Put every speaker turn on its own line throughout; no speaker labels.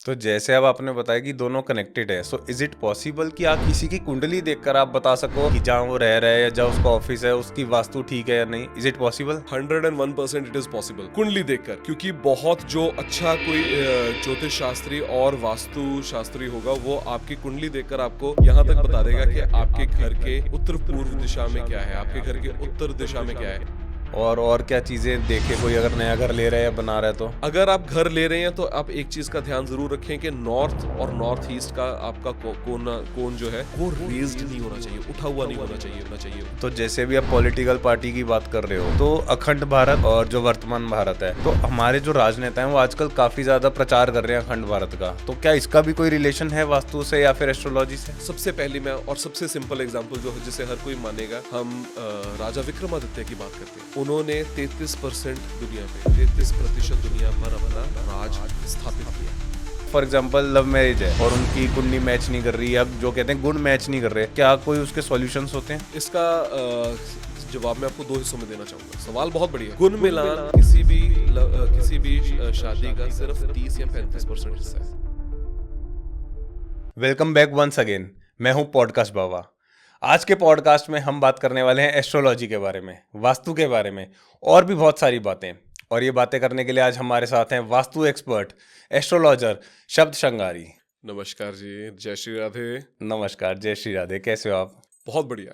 तो जैसे अब आपने बताया कि दोनों कनेक्टेड है, सो इज इट पॉसिबल कि आप किसी की कुंडली देखकर आप बता सको कि जहाँ वो रह रहा है या जहाँ उसका ऑफिस है उसकी वास्तु ठीक है या नहीं? Is it possible?
101% it is possible कुंडली देखकर, क्योंकि बहुत जो अच्छा कोई ज्योतिष शास्त्री और वास्तु शास्त्री होगा वो आपकी कुंडली देखकर आपको यहाँ तक बता देगा कि आपके घर के उत्तर पूर्व दिशा में क्या है, आपके घर के उत्तर दिशा में क्या है।
और क्या चीजें देखे कोई अगर नया घर ले रहा है या बना रहा है तो?
अगर आप घर ले रहे हैं तो आप एक चीज का ध्यान जरूर रखें कि नॉर्थ और नॉर्थ ईस्ट का आपका कोन जो है वो रेज्ड नहीं होना चाहिए, उठा हुआ नहीं होना चाहिए।
तो जैसे भी आप पॉलिटिकल पार्टी की बात कर रहे हो, तो अखंड भारत और जो वर्तमान भारत है, तो हमारे जो राजनेता हैं वो आजकल काफी ज्यादा प्रचार कर रहे हैं अखंड भारत का, तो क्या इसका भी कोई रिलेशन है वास्तु से या फिर एस्ट्रोलॉजी से?
सबसे पहली मैं और सबसे सिंपल एग्जांपल जो है जिसे हर कोई मानेगा, हम राजा विक्रमादित्य की बात करते हैं। उन्होंने 33% दुनिया पे 33% दुनिया पर अपना राज स्थापित किया।
फॉर एग्जाम्पल लव मैरिज है और उनकी कुंडली मैच नहीं कर रही है, अब जो कहते हैं गुण मैच नहीं कर रहे, क्या कोई उसके सॉल्यूशंस होते हैं?
इसका जवाब मैं आपको दो हिस्सों में देना चाहूंगा। सवाल बहुत बढ़िया। गुण मिलान किसी भी शादी का सिर्फ 30 या 35% हिस्सा है।
Welcome back once again. मैं हूं पॉडकास्ट बाबा। आज के पॉडकास्ट में हम बात करने वाले हैं एस्ट्रोलॉजी के बारे में, वास्तु के बारे में और भी बहुत सारी बातें। और ये बातें करने के लिए आज हमारे साथ हैं वास्तु एक्सपर्ट, एस्ट्रोलॉजर शब्द श्रृंगारी।
नमस्कार जी, जय श्री राधे।
नमस्कार, जय श्री राधे। कैसे हो आप?
बहुत बढ़िया।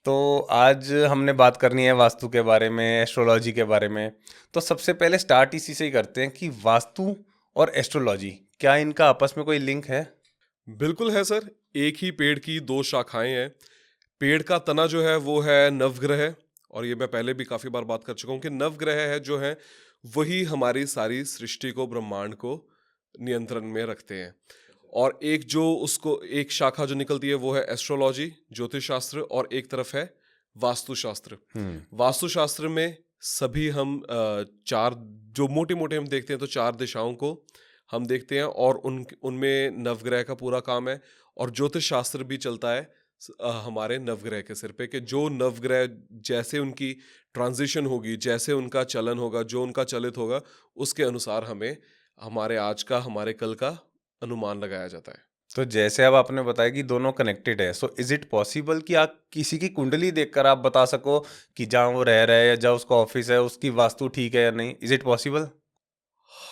तो आज हमने बात करनी है वास्तु के बारे में, एस्ट्रोलॉजी के बारे में। तो सबसे पहले स्टार्ट इसी से ही करते हैं कि वास्तु और एस्ट्रोलॉजी, क्या इनका आपस में कोई लिंक है?
बिल्कुल है सर। एक ही पेड़ की दो शाखाएं हैं। पेड़ का तना जो है वो है नवग्रह, और ये मैं पहले भी काफी बार बात कर चुका हूँ कि नवग्रह है जो है वही हमारी सारी सृष्टि को, ब्रह्मांड को नियंत्रण में रखते हैं। और एक जो उसको एक शाखा जो निकलती है वो है एस्ट्रोलॉजी, ज्योतिष शास्त्र, और एक तरफ है वास्तुशास्त्र। वास्तुशास्त्र में सभी हम चार, जो मोटे मोटे हम देखते हैं तो चार दिशाओं को हम देखते हैं, और उनमें नवग्रह का पूरा काम है। और ज्योतिष शास्त्र भी चलता है हमारे नवग्रह के सिर पे, कि जो नवग्रह जैसे उनकी ट्रांजिशन होगी, जैसे उनका चलन होगा, जो उनका चलित होगा, उसके अनुसार हमें हमारे आज का, हमारे कल का अनुमान लगाया जाता है।
तो जैसे अब आपने बताया कि दोनों कनेक्टेड है, सो इज इट पॉसिबल कि आप किसी की कुंडली देखकर आप बता सको कि जहाँ वो रह रहा है या जहाँ उसका ऑफिस है उसकी वास्तु ठीक है या नहीं? Is it possible?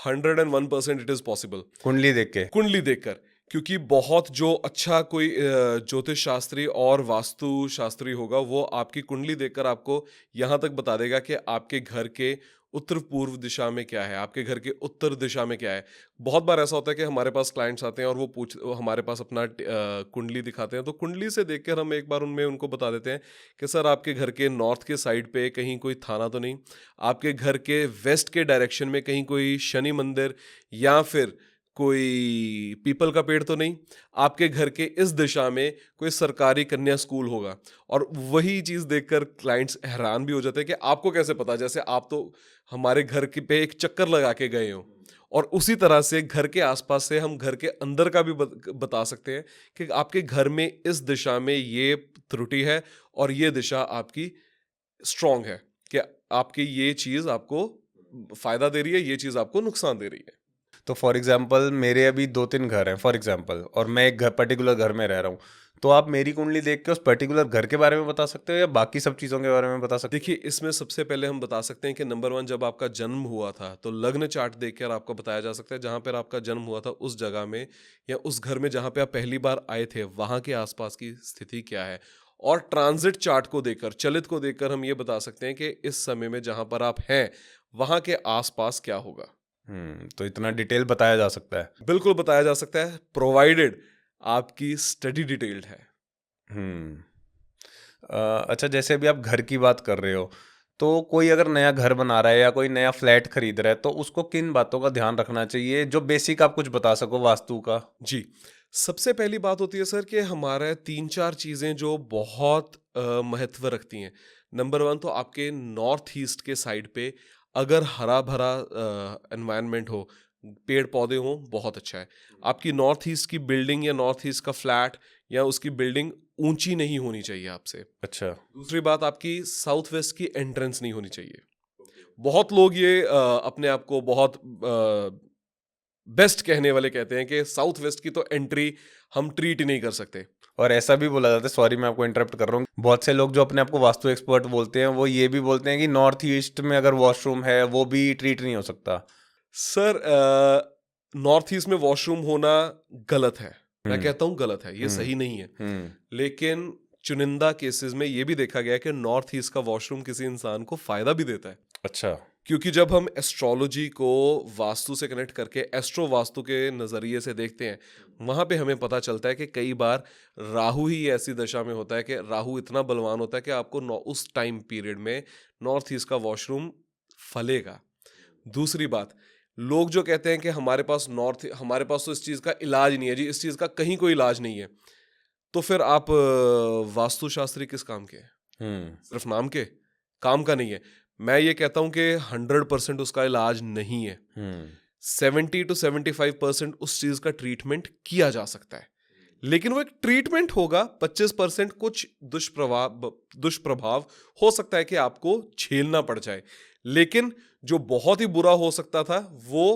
101% it is possible
कुंडली देख के?
कुंडली देखकर, क्योंकि बहुत जो अच्छा कोई ज्योतिष शास्त्री और वास्तु शास्त्री होगा वो आपकी कुंडली देखकर आपको यहाँ तक बता देगा कि आपके घर के उत्तर पूर्व दिशा में क्या है, आपके घर के उत्तर दिशा में क्या है। बहुत बार ऐसा होता है कि हमारे पास क्लाइंट्स आते हैं और वो हमारे पास अपना कुंडली दिखाते हैं, तो कुंडली से देखकर हम एक बार उनमें उनको बता देते हैं कि सर आपके घर के नॉर्थ के साइड पे कहीं कोई थाना तो नहीं, आपके घर के वेस्ट के डायरेक्शन में कहीं कोई शनि मंदिर या फिर कोई पीपल का पेड़ तो नहीं, आपके घर के इस दिशा में कोई सरकारी कन्या स्कूल होगा। और वही चीज़ देखकर क्लाइंट्स हैरान भी हो जाते हैं कि आपको कैसे पता, जैसे आप तो हमारे घर के पे एक चक्कर लगा के गए हो। और उसी तरह से घर के आसपास से हम घर के अंदर का भी बता सकते हैं कि आपके घर में इस दिशा में ये त्रुटि है और ये दिशा आपकी स्ट्रांग है, कि आपकी ये चीज़ आपको फायदा दे रही है, ये चीज़ आपको नुकसान दे रही है।
तो फॉर एग्जाम्पल मेरे अभी 2-3 घर हैं फॉर एग्जाम्पल, और मैं एक घर पर्टिकुलर घर में रह रहा हूँ, तो आप मेरी कुंडली देख के उस पर्टिकुलर घर के बारे में बता सकते हो या बाकी सब चीज़ों के बारे में बता सकते
देखिए, इसमें सबसे पहले हम बता सकते हैं कि नंबर 1, जब आपका जन्म हुआ था तो लग्न चार्ट देखकर आपको बताया जा सकता है जहाँ पर आपका जन्म हुआ था उस जगह में या उस घर में जहाँ पे आप पहली बार आए थे वहाँ के आसपास की स्थिति क्या है। और ट्रांजिट चार्ट को देखकर, चलित को देखकर हम ये बता सकते हैं कि इस समय में जहाँ पर आप हैं वहाँ के आसपास क्या होगा।
तो इतना डिटेल बताया जा सकता है?
बिल्कुल बताया जा सकता है, प्रोवाइडेड आपकी स्टडी डिटेल्ड है।
हम्म अच्छा, जैसे अभी आप घर की बात कर रहे हो, तो कोई अगर नया घर बना रहा है या कोई नया फ्लैट खरीद रहा है, तो उसको किन बातों का ध्यान रखना चाहिए, जो बेसिक आप कुछ बता सको वास्तु का?
जी, सबसे पहली बात होती है सर कि हमारे 3-4 चीज़ें जो बहुत महत्व रखती हैं। नंबर 1 तो आपके नॉर्थ ईस्ट के साइड पे अगर हरा-भरा एनवायरनमेंट हो, पेड़-पौधे हों, बहुत अच्छा है। आपकी नॉर्थ ईस्ट की बिल्डिंग या नॉर्थ ईस्ट का फ्लैट या उसकी बिल्डिंग ऊँची नहीं होनी चाहिए आपसे।
अच्छा।
दूसरी बात, आपकी साउथ वेस्ट की एंट्रेंस नहीं होनी चाहिए। बहुत लोग ये अपने आप को बहुत बेस्ट कहने वाले कहते हैं कि साउथ वेस्ट की तो एंट्री हम ट्रीट ही नहीं कर सकते।
और ऐसा भी बोला जाता है, सॉरी मैं आपको इंटरप्ट कर रहा हूँ, बहुत से लोग जो अपने आप को वास्तु एक्सपर्ट बोलते हैं वो ये भी बोलते हैं कि नॉर्थ ईस्ट में अगर वॉशरूम है वो भी ट्रीट नहीं हो सकता।
सर नॉर्थ ईस्ट में वॉशरूम होना गलत है, मैं
हम्म,
कहता हूँ गलत है, ये
हम्म,
सही नहीं है।
हम्म,
लेकिन चुनिंदा केसेस में ये भी देखा गया है कि नॉर्थ ईस्ट का वॉशरूम किसी इंसान को फायदा भी देता है।
अच्छा,
क्योंकि जब हम एस्ट्रोलॉजी को वास्तु से कनेक्ट करके एस्ट्रो वास्तु के नज़रिए से देखते हैं, वहाँ पे हमें पता चलता है कि कई बार राहु ही ऐसी दशा में होता है कि राहु इतना बलवान होता है कि आपको उस टाइम पीरियड में नॉर्थ ईस्ट का वॉशरूम फलेगा। दूसरी बात, लोग जो कहते हैं कि हमारे पास तो इस चीज़ का इलाज नहीं है जी, इस चीज़ का कहीं कोई इलाज नहीं है, तो फिर आप वास्तुशास्त्री किस काम के हैं? सिर्फ नाम के, काम का नहीं है। मैं ये कहता हूं कि 100% उसका इलाज नहीं है। 70 to 75% उस चीज का ट्रीटमेंट किया जा सकता है, लेकिन वो एक ट्रीटमेंट होगा। 25% कुछ दुष्प्रभाव हो सकता है कि आपको झेलना पड़ जाए, लेकिन जो बहुत ही बुरा हो सकता था वो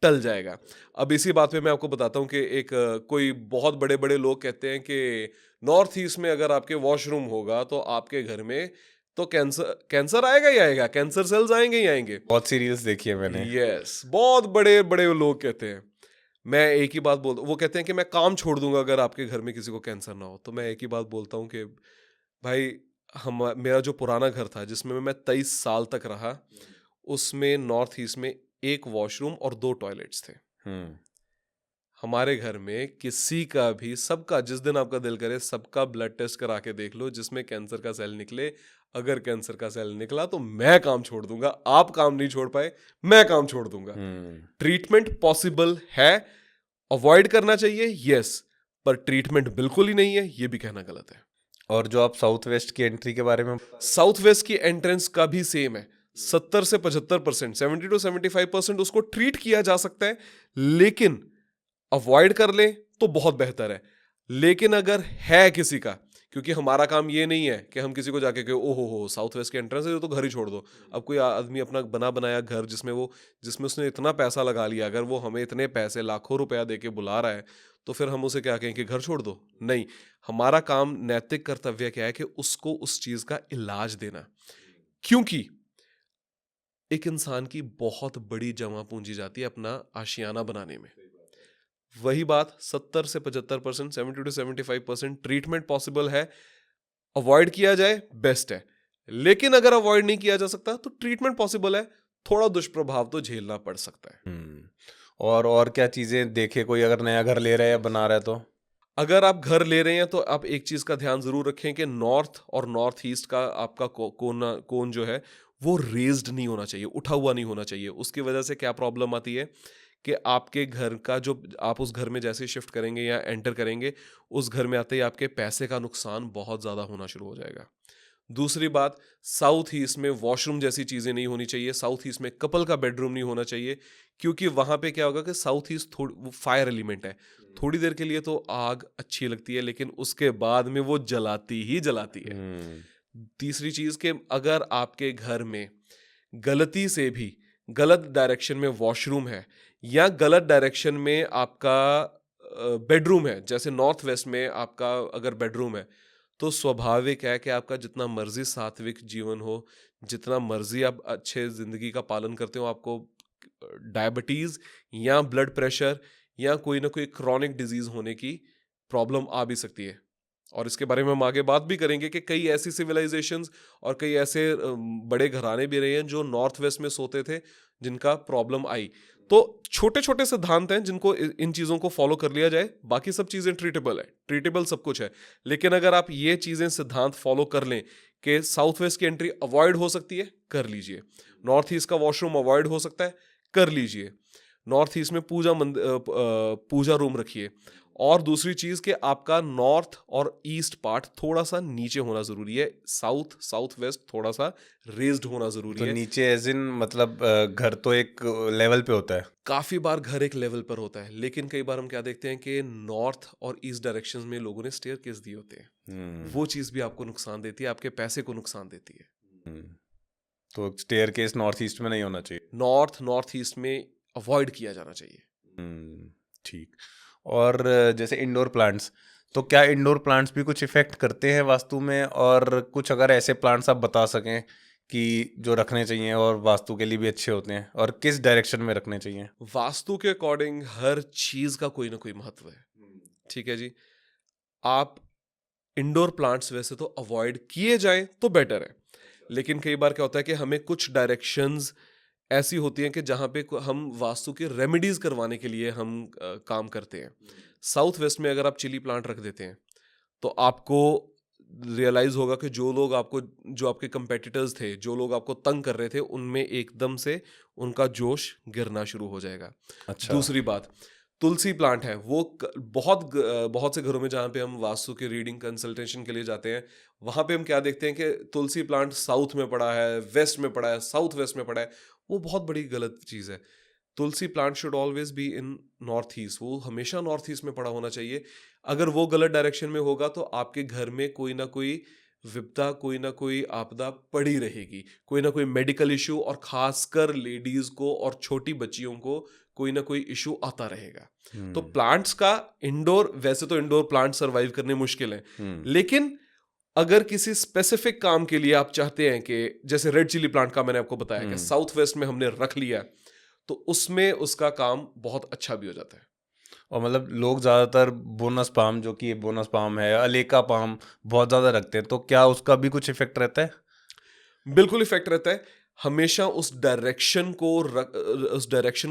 टल जाएगा। अब इसी बात पे मैं आपको बताता हूँ कि एक कोई बहुत बड़े बड़े लोग कहते हैं कि नॉर्थ ईस्ट में अगर आपके वॉशरूम होगा तो आपके घर में तो कैंसर कैंसर आएगा ही आएगा, कैंसर सेल्स आएंगे ही आएंगे।
बहुत सी रील्स देखी है मैंने।
यस, बहुत बड़े बड़े लोग कहते हैं। मैं एक ही बात बोलता, वो कहते हैं कि मैं काम छोड़ दूंगा अगर आपके घर में किसी को कैंसर ना हो। तो मैं एक ही बात बोलता हूँ कि भाई, हम मेरा जो पुराना घर था जिसमें मैं 23 साल तक रहा, उसमें नॉर्थ ईस्ट में एक वॉशरूम और 2 टॉयलेट्स थे। हमारे घर में किसी का भी, सबका, जिस दिन आपका दिल करे सबका ब्लड टेस्ट करा के देख लो, जिसमें कैंसर का सेल निकले। अगर कैंसर का सेल निकला तो मैं काम छोड़ दूंगा, आप काम नहीं छोड़ पाए, मैं काम छोड़ दूंगा। ट्रीटमेंट पॉसिबल है, अवॉइड करना चाहिए, यस, पर ट्रीटमेंट बिल्कुल ही नहीं है, ये भी कहना गलत है।
और जो आप साउथ वेस्ट की एंट्री के बारे में,
साउथ वेस्ट की एंट्रेंस का भी सेम है। 70 से 75%, 70 to 75% उसको ट्रीट किया जा सकता है, लेकिन अवॉइड कर ले तो बहुत बेहतर है। लेकिन अगर है किसी का, क्योंकि हमारा काम ये नहीं है कि हम किसी को जाके कहे ओहो हो साउथ वेस्ट के एंट्रेंस है तो घर ही छोड़ दो। अब कोई आदमी अपना बना बनाया घर जिसमें उसने इतना पैसा लगा लिया, अगर वो हमें इतने पैसे लाखों रुपया दे के बुला रहा है, तो फिर हम उसे क्या कहें कि घर छोड़ दो? नहीं, हमारा काम, नैतिक कर्तव्य क्या है कि उसको उस चीज का इलाज देना। क्योंकि एक इंसान की बहुत बड़ी जमा पूंजी जाती है अपना आशियाना बनाने में। वही बात, 70 से 75%, 70 to 75% ट्रीटमेंट पॉसिबल है, अवॉइड किया जाए बेस्ट है। लेकिन अगर अवॉइड नहीं किया जा सकता तो ट्रीटमेंट पॉसिबल है, थोड़ा दुष्प्रभाव तो झेलना पड़ सकता है।
और क्या चीजें देखे कोई अगर नया घर ले रहा है या बना रहा है तो?
अगर आप घर ले रहे हैं तो आप एक चीज का ध्यान जरूर रखें कि नॉर्थ और नॉर्थ ईस्ट का आपका कोन जो है वो रेज्ड नहीं होना चाहिए, उठा हुआ नहीं होना चाहिए। उसकी वजह से क्या प्रॉब्लम आती है कि आपके घर का जो, आप उस घर में जैसे शिफ्ट करेंगे या एंटर करेंगे, उस घर में आते ही आपके पैसे का नुकसान बहुत ज़्यादा होना शुरू हो जाएगा। दूसरी बात, साउथ ईस्ट में वॉशरूम जैसी चीज़ें नहीं होनी चाहिए, साउथ ईस्ट में कपल का बेडरूम नहीं होना चाहिए, क्योंकि वहाँ पे क्या होगा कि साउथ ईस्ट थोड़ी फायर एलिमेंट है। थोड़ी देर के लिए तो आग अच्छी लगती है, लेकिन उसके बाद में वो जलाती ही जलाती है। तीसरी चीज़ कि अगर आपके घर में गलती से भी गलत डायरेक्शन में वॉशरूम है या गलत डायरेक्शन में आपका बेडरूम है, जैसे नॉर्थ वेस्ट में आपका अगर बेडरूम है, तो स्वाभाविक है कि आपका जितना मर्जी सात्विक जीवन हो, जितना मर्जी आप अच्छे जिंदगी का पालन करते हो, आपको डायबिटीज या ब्लड प्रेशर या कोई ना कोई क्रॉनिक डिजीज होने की प्रॉब्लम आ भी सकती है। और इसके बारे में हम आगे बात भी करेंगे कि कई ऐसी सिविलाइजेशंस और कई ऐसे बड़े घराने भी रहे हैं जो नॉर्थ वेस्ट में सोते थे, जिनका प्रॉब्लम आई। तो छोटे छोटे सिद्धांत हैं जिनको इन चीज़ों को फॉलो कर लिया जाए, बाकी सब चीज़ें ट्रीटेबल है, ट्रीटेबल सब कुछ है। लेकिन अगर आप ये चीज़ें सिद्धांत फॉलो कर लें कि साउथ वेस्ट की एंट्री अवॉइड हो सकती है, कर लीजिए। नॉर्थ ईस्ट का वॉशरूम अवॉइड हो सकता है, कर लीजिए। नॉर्थ ईस्ट में पूजा रूम रखिए। और दूसरी चीज कि आपका नॉर्थ और ईस्ट पार्ट थोड़ा सा नीचे होना जरूरी है, साउथ वेस्ट थोड़ा सा रेज्ड होना जरूरी
तो
है।
नीचे एज इन मतलब घर तो एक लेवल पे होता है।
काफी बार घर एक लेवल पर होता है, लेकिन कई बार हम क्या देखते हैं कि नॉर्थ और ईस्ट डायरेक्शंस में लोगों ने स्टेयरकेस दिए होते हैं। वो चीज भी आपको नुकसान देती है, आपके पैसे को नुकसान देती है।
तो स्टेयरकेस नॉर्थ ईस्ट में नहीं होना चाहिए।
नॉर्थ ईस्ट में अवॉइड किया जाना चाहिए।
ठीक। और जैसे इंडोर प्लांट्स, तो क्या इंडोर प्लांट्स भी कुछ इफेक्ट करते हैं वास्तु में? और कुछ अगर ऐसे प्लांट्स आप बता सकें कि जो रखने चाहिए और वास्तु के लिए भी अच्छे होते हैं, और किस डायरेक्शन में रखने चाहिए?
वास्तु के अकॉर्डिंग हर चीज का कोई ना कोई महत्व है, ठीक है जी। आप इंडोर प्लांट्स वैसे तो अवॉइड किए जाएं तो बेटर है, लेकिन कई बार क्या होता है कि हमें कुछ डायरेक्शंस ऐसी होती हैं कि जहाँ पे हम वास्तु के रेमेडीज करवाने के लिए हम काम करते हैं। साउथ वेस्ट में अगर आप चिली प्लांट रख देते हैं तो आपको रियलाइज होगा कि जो आपके कंपेटिटर्स थे, जो लोग आपको तंग कर रहे थे, उनमें एकदम से उनका जोश गिरना शुरू हो जाएगा।
अच्छा।
दूसरी बात, तुलसी प्लांट है वो बहुत से घरों में जहाँ पे हम वास्तु के रीडिंग कंसल्टेशन के लिए जाते हैं, वहाँ पे हम क्या देखते हैं कि तुलसी प्लांट साउथ में पड़ा है, वेस्ट में पड़ा है, साउथ वेस्ट में पड़ा है। वो बहुत बड़ी गलत चीज़ है। Tulsi plant should always be in north east, वो हमेशा नॉर्थ ईस्ट में पड़ा होना चाहिए। अगर वो गलत डायरेक्शन में होगा तो आपके घर में कोई ना कोई विपदा, कोई ना कोई आपदा पड़ी रहेगी, कोई ना कोई मेडिकल इशू, और खासकर लेडीज को और छोटी बच्चियों को कोई ना कोई इशू आता रहेगा। तो प्लांट्स का इंडोर, वैसे तो इंडोर प्लांट सरवाइव करने मुश्किल है, लेकिन अगर किसी स्पेसिफिक काम के लिए आप चाहते हैं कि जैसे रेड चिली प्लांट का मैंने आपको बताया कि साउथ वेस्ट में हमने रख लिया, तो उसमें उसका काम बहुत अच्छा भी हो जाता है।
और मतलब लोग ज़्यादातर बोनस पाम, जो कि बोनस पाम है, अलेका पाम बहुत ज़्यादा रखते हैं, तो क्या उसका भी कुछ इफेक्ट रहता है?
बिल्कुल इफेक्ट रहता है। हमेशा उस डायरेक्शन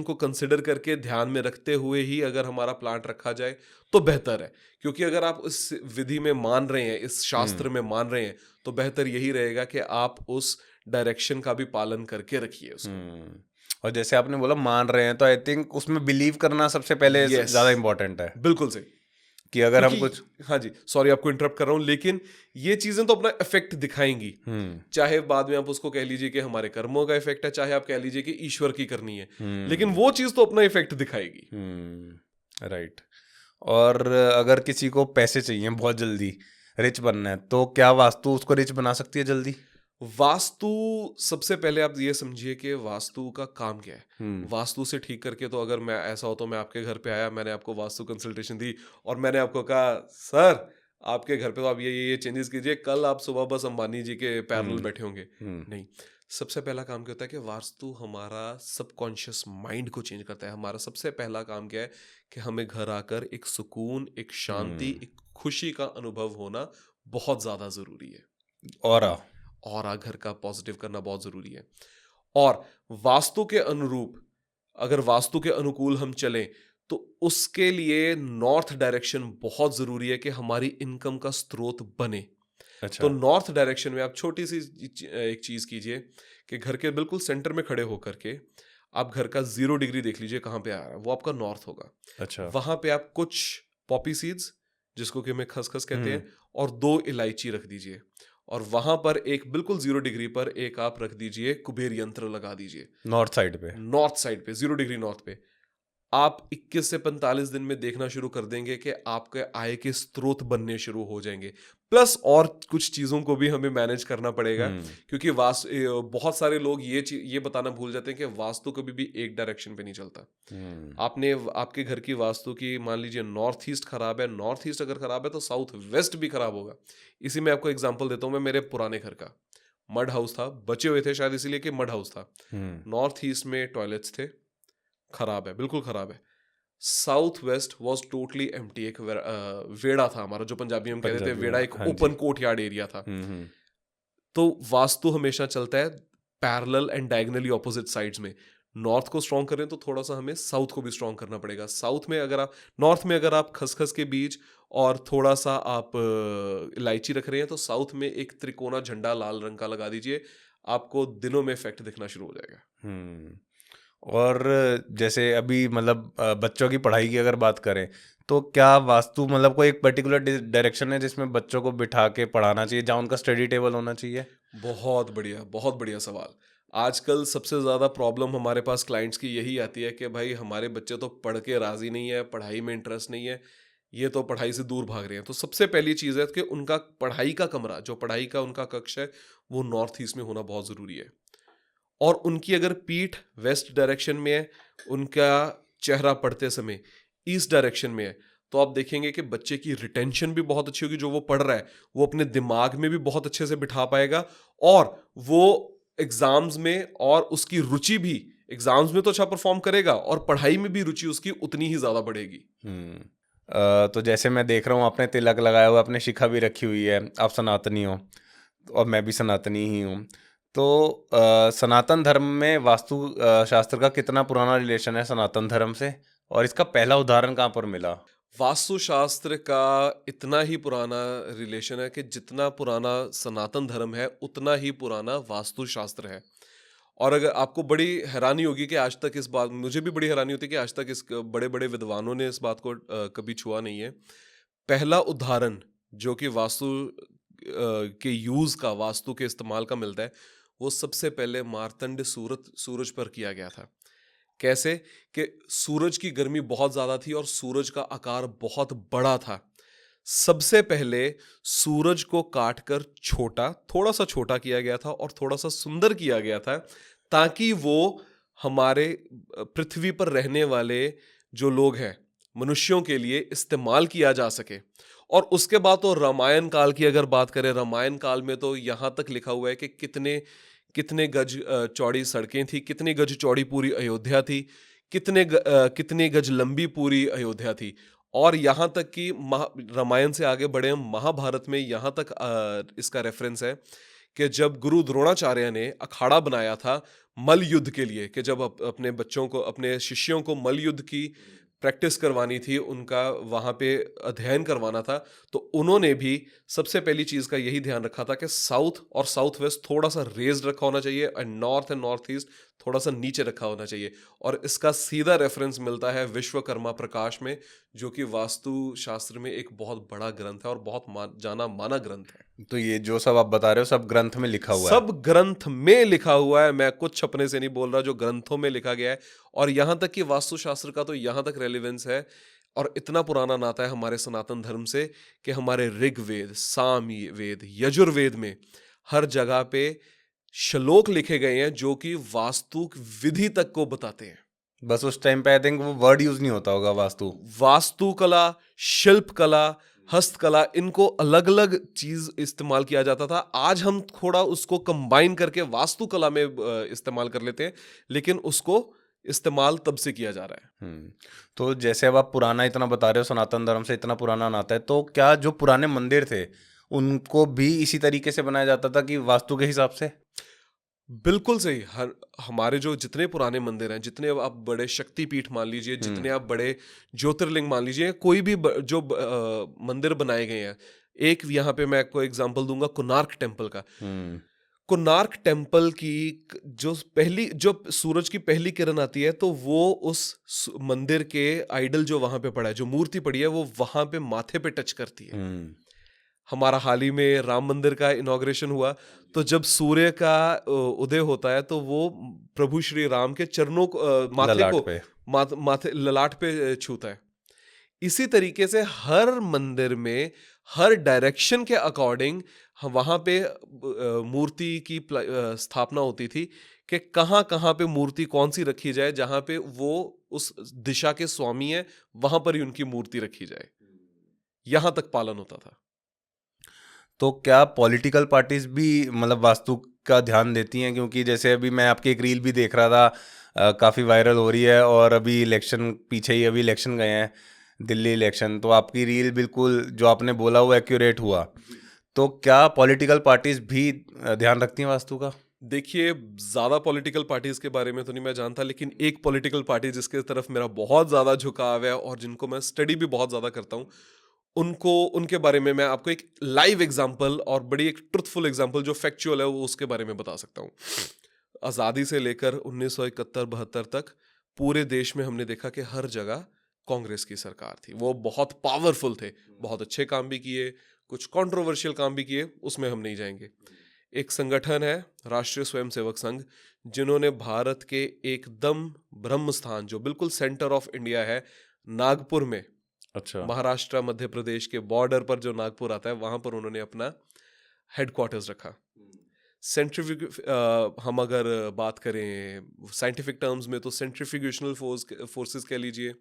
को कंसिडर करके ध्यान में रखते हुए ही अगर हमारा प्लांट रखा जाए तो बेहतर है, क्योंकि अगर आप इस विधि में मान रहे हैं, इस शास्त्र में मान रहे हैं, तो बेहतर यही रहेगा कि आप उस डायरेक्शन का भी पालन करके रखिए उसको।
और जैसे आपने बोला मान रहे हैं, तो आई थिंक उसमें बिलीव करना सबसे पहले
यस,
ज़्यादा इम्पोर्टेंट है।
बिल्कुल सही।
कि अगर हम कुछ
क्योंकि हाँ जी, सॉरी आपको इंटरप्ट कर रहा हूं, लेकिन ये चीजें तो अपना इफेक्ट दिखाएंगी। चाहे बाद में आप उसको कह लीजिए कि हमारे कर्मों का इफेक्ट है, चाहे आप कह लीजिए कि ईश्वर की करनी है, लेकिन वो चीज तो अपना इफेक्ट दिखाएगी।
राइट। और अगर किसी को पैसे चाहिए बहुत जल्दी, रिच बनना है, तो क्या वास्तु उसको रिच बना सकती है जल्दी?
वास्तु, सबसे पहले आप ये समझिए कि वास्तु का काम क्या है। वास्तु से ठीक करके, तो अगर मैं ऐसा हो तो मैं आपके घर पे आया, मैंने आपको वास्तु कंसल्टेशन दी और मैंने आपको कहा सर आपके घर पे तो आप ये चेंजेस कीजिए, कल आप सुबह बस अंबानी जी के पैरेलल बैठे होंगे। नहीं, सबसे पहला काम क्या होता है कि वास्तु हमारा सबकॉन्शियस माइंड को चेंज करता है। हमारा सबसे पहला काम क्या है कि हमें घर आकर एक सुकून, एक शांति, एक खुशी का अनुभव होना बहुत ज्यादा जरूरी है।
और
घर का पॉजिटिव करना बहुत जरूरी है। और वास्तु के अनुरूप, अगर वास्तु के अनुकूल हम चलें, तो उसके लिए नॉर्थ डायरेक्शन बहुत जरूरी है कि हमारी इनकम का स्रोत बने।
अच्छा।
तो नॉर्थ डायरेक्शन में आप छोटी सी एक चीज कीजिए कि घर के बिल्कुल सेंटर में खड़े होकर के आप घर का 0 डिग्री देख लीजिए कहाँ पे आ रहा है, वो आपका नॉर्थ होगा।
अच्छा।
वहां पे आप कुछ पॉपी सीड्स, जिसको कि हमें खसखस कहते हैं, और 2 इलायची रख दीजिए, और वहां पर एक बिल्कुल 0 डिग्री पर एक आप रख दीजिए कुबेर यंत्र लगा दीजिए।
नॉर्थ साइड पे?
नॉर्थ साइड पे, 0 डिग्री नॉर्थ पे। आप 21 से 45 दिन में देखना शुरू कर देंगे कि आपके आय के स्रोत बनने शुरू हो जाएंगे। प्लस और कुछ चीजों को भी हमें मैनेज करना पड़ेगा, क्योंकि बहुत सारे लोग ये बताना भूल जाते हैं कि वास्तु कभी भी एक डायरेक्शन पे नहीं चलता। आपने आपके घर की वास्तु की, मान लीजिए नॉर्थ ईस्ट खराब है, नॉर्थ ईस्ट अगर खराब है तो साउथ वेस्ट भी खराब होगा। इसी में आपको एग्जांपल देता हूं मैं मेरे पुराने घर का। मड हाउस था, बचे हुए थे शायद इसीलिए कि मड हाउस था। नॉर्थ ईस्ट में टॉयलेट्स थे, खराब है, बिल्कुल खराब है। South west was totally empty, एक वेड़ा था हमारा, जो पंजाबी हम कहते थे वेड़ा, एक ओपन कोर्ट यार्ड एरिया था। तो वास्तु हमेशा चलता है parallel and diagonally opposite sides में। नॉर्थ को स्ट्रॉन्ग करें तो थोड़ा सा हमें साउथ को भी स्ट्रॉन्ग करना पड़ेगा। नॉर्थ में अगर आप खसखस के बीज और थोड़ा सा आप इलायची रख रहे हैं, तो साउथ में एक त्रिकोना झंडा लाल रंग का लगा दीजिए, आपको दिनों में इफेक्ट दिखना शुरू हो जाएगा।
और जैसे अभी मतलब बच्चों की पढ़ाई की अगर बात करें, तो क्या वास्तु मतलब कोई एक पर्टिकुलर डायरेक्शन है जिसमें बच्चों को बिठा के पढ़ाना चाहिए, जहाँ उनका स्टडी टेबल होना चाहिए?
बहुत बढ़िया, बहुत बढ़िया सवाल। आजकल सबसे ज़्यादा प्रॉब्लम हमारे पास क्लाइंट्स की यही आती है कि भाई हमारे बच्चे तो पढ़ के राज़ी नहीं है, पढ़ाई में इंटरेस्ट नहीं है, ये तो पढ़ाई से दूर भाग रहे हैं। तो सबसे पहली चीज़ है कि उनका पढ़ाई का कमरा, जो पढ़ाई का उनका कक्ष है, वो नॉर्थ ईस्ट में होना बहुत ज़रूरी है। और उनकी अगर पीठ वेस्ट डायरेक्शन में है, उनका चेहरा पढ़ते समय ईस्ट डायरेक्शन में है, तो आप देखेंगे कि बच्चे की रिटेंशन भी बहुत अच्छी होगी। जो वो पढ़ रहा है वो अपने दिमाग में भी बहुत अच्छे से बिठा पाएगा, और वो एग्जाम्स में और उसकी रुचि भी, एग्जाम्स में तो अच्छा परफॉर्म करेगा और पढ़ाई में भी रुचि उसकी उतनी ही ज्यादा बढ़ेगी।
तो जैसे मैं देख रहा हूँ आपने तिलक लगाया हुआ, आपने शिखा भी रखी हुई है, आप सनातनी हो और मैं भी सनातनी ही हूँ। तो सनातन धर्म में वास्तु शास्त्र का कितना पुराना रिलेशन है सनातन धर्म से, और इसका पहला उदाहरण कहाँ पर मिला?
वास्तुशास्त्र का इतना ही पुराना रिलेशन है कि जितना पुराना सनातन धर्म है उतना ही पुराना वास्तुशास्त्र है। और अगर आपको बड़ी हैरानी होगी कि आज तक इस बात, मुझे भी बड़ी हैरानी होती है कि आज तक इस बड़े बड़े विद्वानों ने इस बात को कभी छुआ नहीं है। पहला उदाहरण जो कि वास्तु के यूज का, वास्तु के इस्तेमाल का मिलता है, वो सबसे पहले मार्तंड सूरज पर किया गया था। कैसे कि सूरज की गर्मी बहुत ज्यादा थी और सूरज का आकार बहुत बड़ा था। सबसे पहले सूरज को काटकर छोटा, थोड़ा सा छोटा किया गया था और थोड़ा सा सुंदर किया गया था, ताकि वो हमारे पृथ्वी पर रहने वाले जो लोग हैं, मनुष्यों के लिए इस्तेमाल किया जा सके। और उसके बाद तो रामायण काल की अगर बात करें, रामायण काल में तो यहाँ तक लिखा हुआ है कि कितने कितने गज चौड़ी सड़कें थी, कितने गज चौड़ी पूरी अयोध्या थी, कितने गज लंबी पूरी अयोध्या थी। और यहाँ तक कि रामायण से आगे बढ़े हम, महाभारत में यहाँ तक इसका रेफरेंस है कि जब गुरु द्रोणाचार्य ने अखाड़ा बनाया था मल्ल युद्ध के लिए, कि जब अपने बच्चों को, अपने शिष्यों को मल्ल युद्ध की प्रैक्टिस करवानी थी, उनका वहाँ पे अध्ययन करवाना था, तो उन्होंने भी सबसे पहली चीज़ का यही ध्यान रखा था कि साउथ और साउथ वेस्ट थोड़ा सा रेज्ड रखा होना चाहिए और नॉर्थ एंड नॉर्थ ईस्ट थोड़ा सा नीचे रखा होना चाहिए। और इसका सीधा रेफरेंस मिलता है विश्वकर्मा प्रकाश में, जो कि वास्तु शास्त्र में एक बहुत बड़ा ग्रंथ है और बहुत जाना माना ग्रंथ है।
तो ये जो सब आप बता रहे हो सब ग्रंथ में लिखा हुआ है?
सब ग्रंथ में लिखा हुआ है, मैं कुछ छपने से नहीं बोल रहा, जो ग्रंथों में लिखा गया है। और यहाँ तक कि वास्तुशास्त्र का तो यहाँ तक रेलिवेंस है और इतना पुराना नाता है हमारे सनातन धर्म से कि हमारे ऋग्वेद, साम वेद, यजुर्वेद में हर जगह पे श्लोक लिखे गए हैं जो कि वास्तु विधि तक को बताते हैं।
बस उस टाइम पे आई थिंक वो वर्ड यूज नहीं होता होगा
वास्तुकला, शिल्प कला, हस्तकला, इनको अलग अलग चीज इस्तेमाल किया जाता था। आज हम थोड़ा उसको कंबाइन करके वास्तुकला में इस्तेमाल कर लेते हैं, लेकिन उसको इस्तेमाल तब से किया जा रहा है।
तो जैसे अब आप पुराना इतना बता रहे हो, सनातन धर्म से इतना पुराना नाता है, तो क्या जो पुराने मंदिर थे उनको भी इसी तरीके से बनाया जाता था कि वास्तु के हिसाब से?
बिल्कुल सही। हमारे जो जितने पुराने मंदिर हैं, जितने आप बड़े शक्तिपीठ मान लीजिए, जितने आप बड़े ज्योतिर्लिंग मान लीजिए, कोई भी जो मंदिर बनाए गए हैं, एक यहाँ पे मैं आपको एग्जांपल दूंगा कोणार्क टेम्पल का। कोणार्क टेम्पल की जो सूरज की पहली किरण आती है, तो वो उस मंदिर के आइडल जो वहां पे पड़ा है, जो मूर्ति पड़ी है, वो वहां पे माथे पे टच करती है। हमारा हाल ही में राम मंदिर का इनॉग्रेशन हुआ, तो जब सूर्य का उदय होता है तो वो प्रभु श्री राम के चरणों को, माथे ललाट पे छूता है। इसी तरीके से हर मंदिर में हर डायरेक्शन के अकॉर्डिंग वहां पे मूर्ति की स्थापना होती थी कि कहाँ कहाँ पे मूर्ति कौन सी रखी जाए, जहां पे वो उस दिशा के स्वामी है वहां पर ही उनकी मूर्ति रखी जाए। यहां तक पालन होता था।
तो क्या पॉलिटिकल पार्टीज भी मतलब वास्तु का ध्यान देती हैं? क्योंकि जैसे अभी मैं आपकी एक रील भी देख रहा था, काफ़ी वायरल हो रही है, और अभी इलेक्शन पीछे ही अभी इलेक्शन गए हैं, दिल्ली इलेक्शन, तो आपकी रील बिल्कुल जो आपने बोला वो एक्यूरेट हुआ। तो क्या पॉलिटिकल पार्टीज भी ध्यान रखती हैं वास्तु का?
देखिए, ज़्यादा पॉलिटिकल पार्टीज़ के बारे में तो नहीं मैं जानता, लेकिन एक पॉलिटिकल पार्टी जिसके तरफ मेरा बहुत ज़्यादा झुकाव है और जिनको मैं स्टडी भी बहुत ज़्यादा करता हूँ, उनके बारे में मैं आपको एक लाइव एग्जांपल और बड़ी एक ट्रुथफुल एग्जांपल जो फैक्चुअल है वो उसके बारे में बता सकता हूँ। आज़ादी से लेकर 1971-72 तक पूरे देश में हमने देखा कि हर जगह कांग्रेस की सरकार थी। वो बहुत पावरफुल थे, बहुत अच्छे काम भी किए, कुछ कंट्रोवर्शियल काम भी किए, उसमें हम नहीं जाएंगे। एक संगठन है राष्ट्रीय स्वयंसेवक संघ, जिन्होंने भारत के एकदम ब्रह्म स्थान, जो बिल्कुल सेंटर ऑफ इंडिया है, नागपुर में,
अच्छा,
महाराष्ट्र मध्य प्रदेश के बॉर्डर पर जो नागपुर आता है, वहां पर उन्होंने अपना हेडक्वार्टर्स रखा। हम अगर बात करें साइंटिफिक टर्म्स में तो सेंट्रीफ्यूगेशनल फोर्सेस कह लीजिए।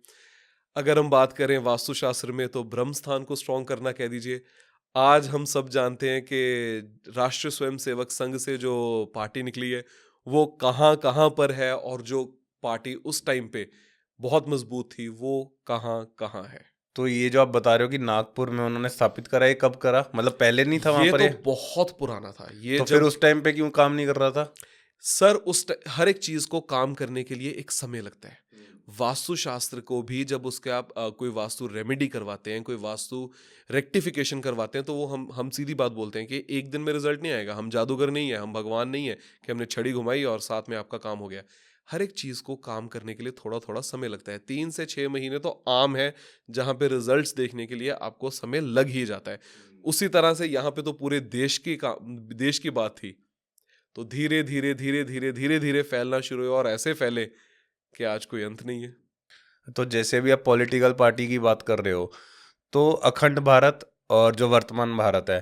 अगर हम बात करें वास्तुशास्त्र में तो ब्रह्म स्थान को स्ट्रॉन्ग करना कह दीजिए। आज हम सब जानते हैं कि राष्ट्रीय स्वयंसेवक संघ से जो पार्टी निकली है वो कहाँ कहाँ पर है, और जो पार्टी उस टाइम पे बहुत मजबूत थी वो कहाँ कहाँ है।
तो ये जो आप बता रहे हो कि नागपुर में उन्होंने स्थापित करा, ये कब करा? मतलब पहले नहीं था वहां
ये
पर
तो
ये?
बहुत पुराना था ये।
तो फिर उस टाइम पे क्यों काम नहीं कर रहा था?
सर हर एक चीज को काम करने के लिए एक समय लगता है। वास्तुशास्त्र को भी जब उसके आप कोई वास्तु रेमेडी करवाते हैं, कोई वास्तु रेक्टिफिकेशन करवाते हैं, तो वो हम सीधी बात बोलते हैं कि एक दिन में रिजल्ट नहीं आएगा। हम जादूगर नहीं है, हम भगवान नहीं है कि हमने छड़ी घुमाई और साथ में आपका काम हो गया। हर एक चीज को काम करने के लिए थोड़ा थोड़ा समय लगता है। 3 से 6 महीने तो आम है जहां पे रिजल्ट्स देखने के लिए आपको समय लग ही जाता है। उसी तरह से यहाँ पे तो पूरे देश की बात थी, तो धीरे धीरे धीरे धीरे धीरे धीरे फैलना शुरू हुआ और ऐसे फैले कि आज कोई अंत नहीं है।
तो जैसे भी आप पॉलिटिकल पार्टी की बात कर रहे हो, तो अखंड भारत और जो वर्तमान भारत है,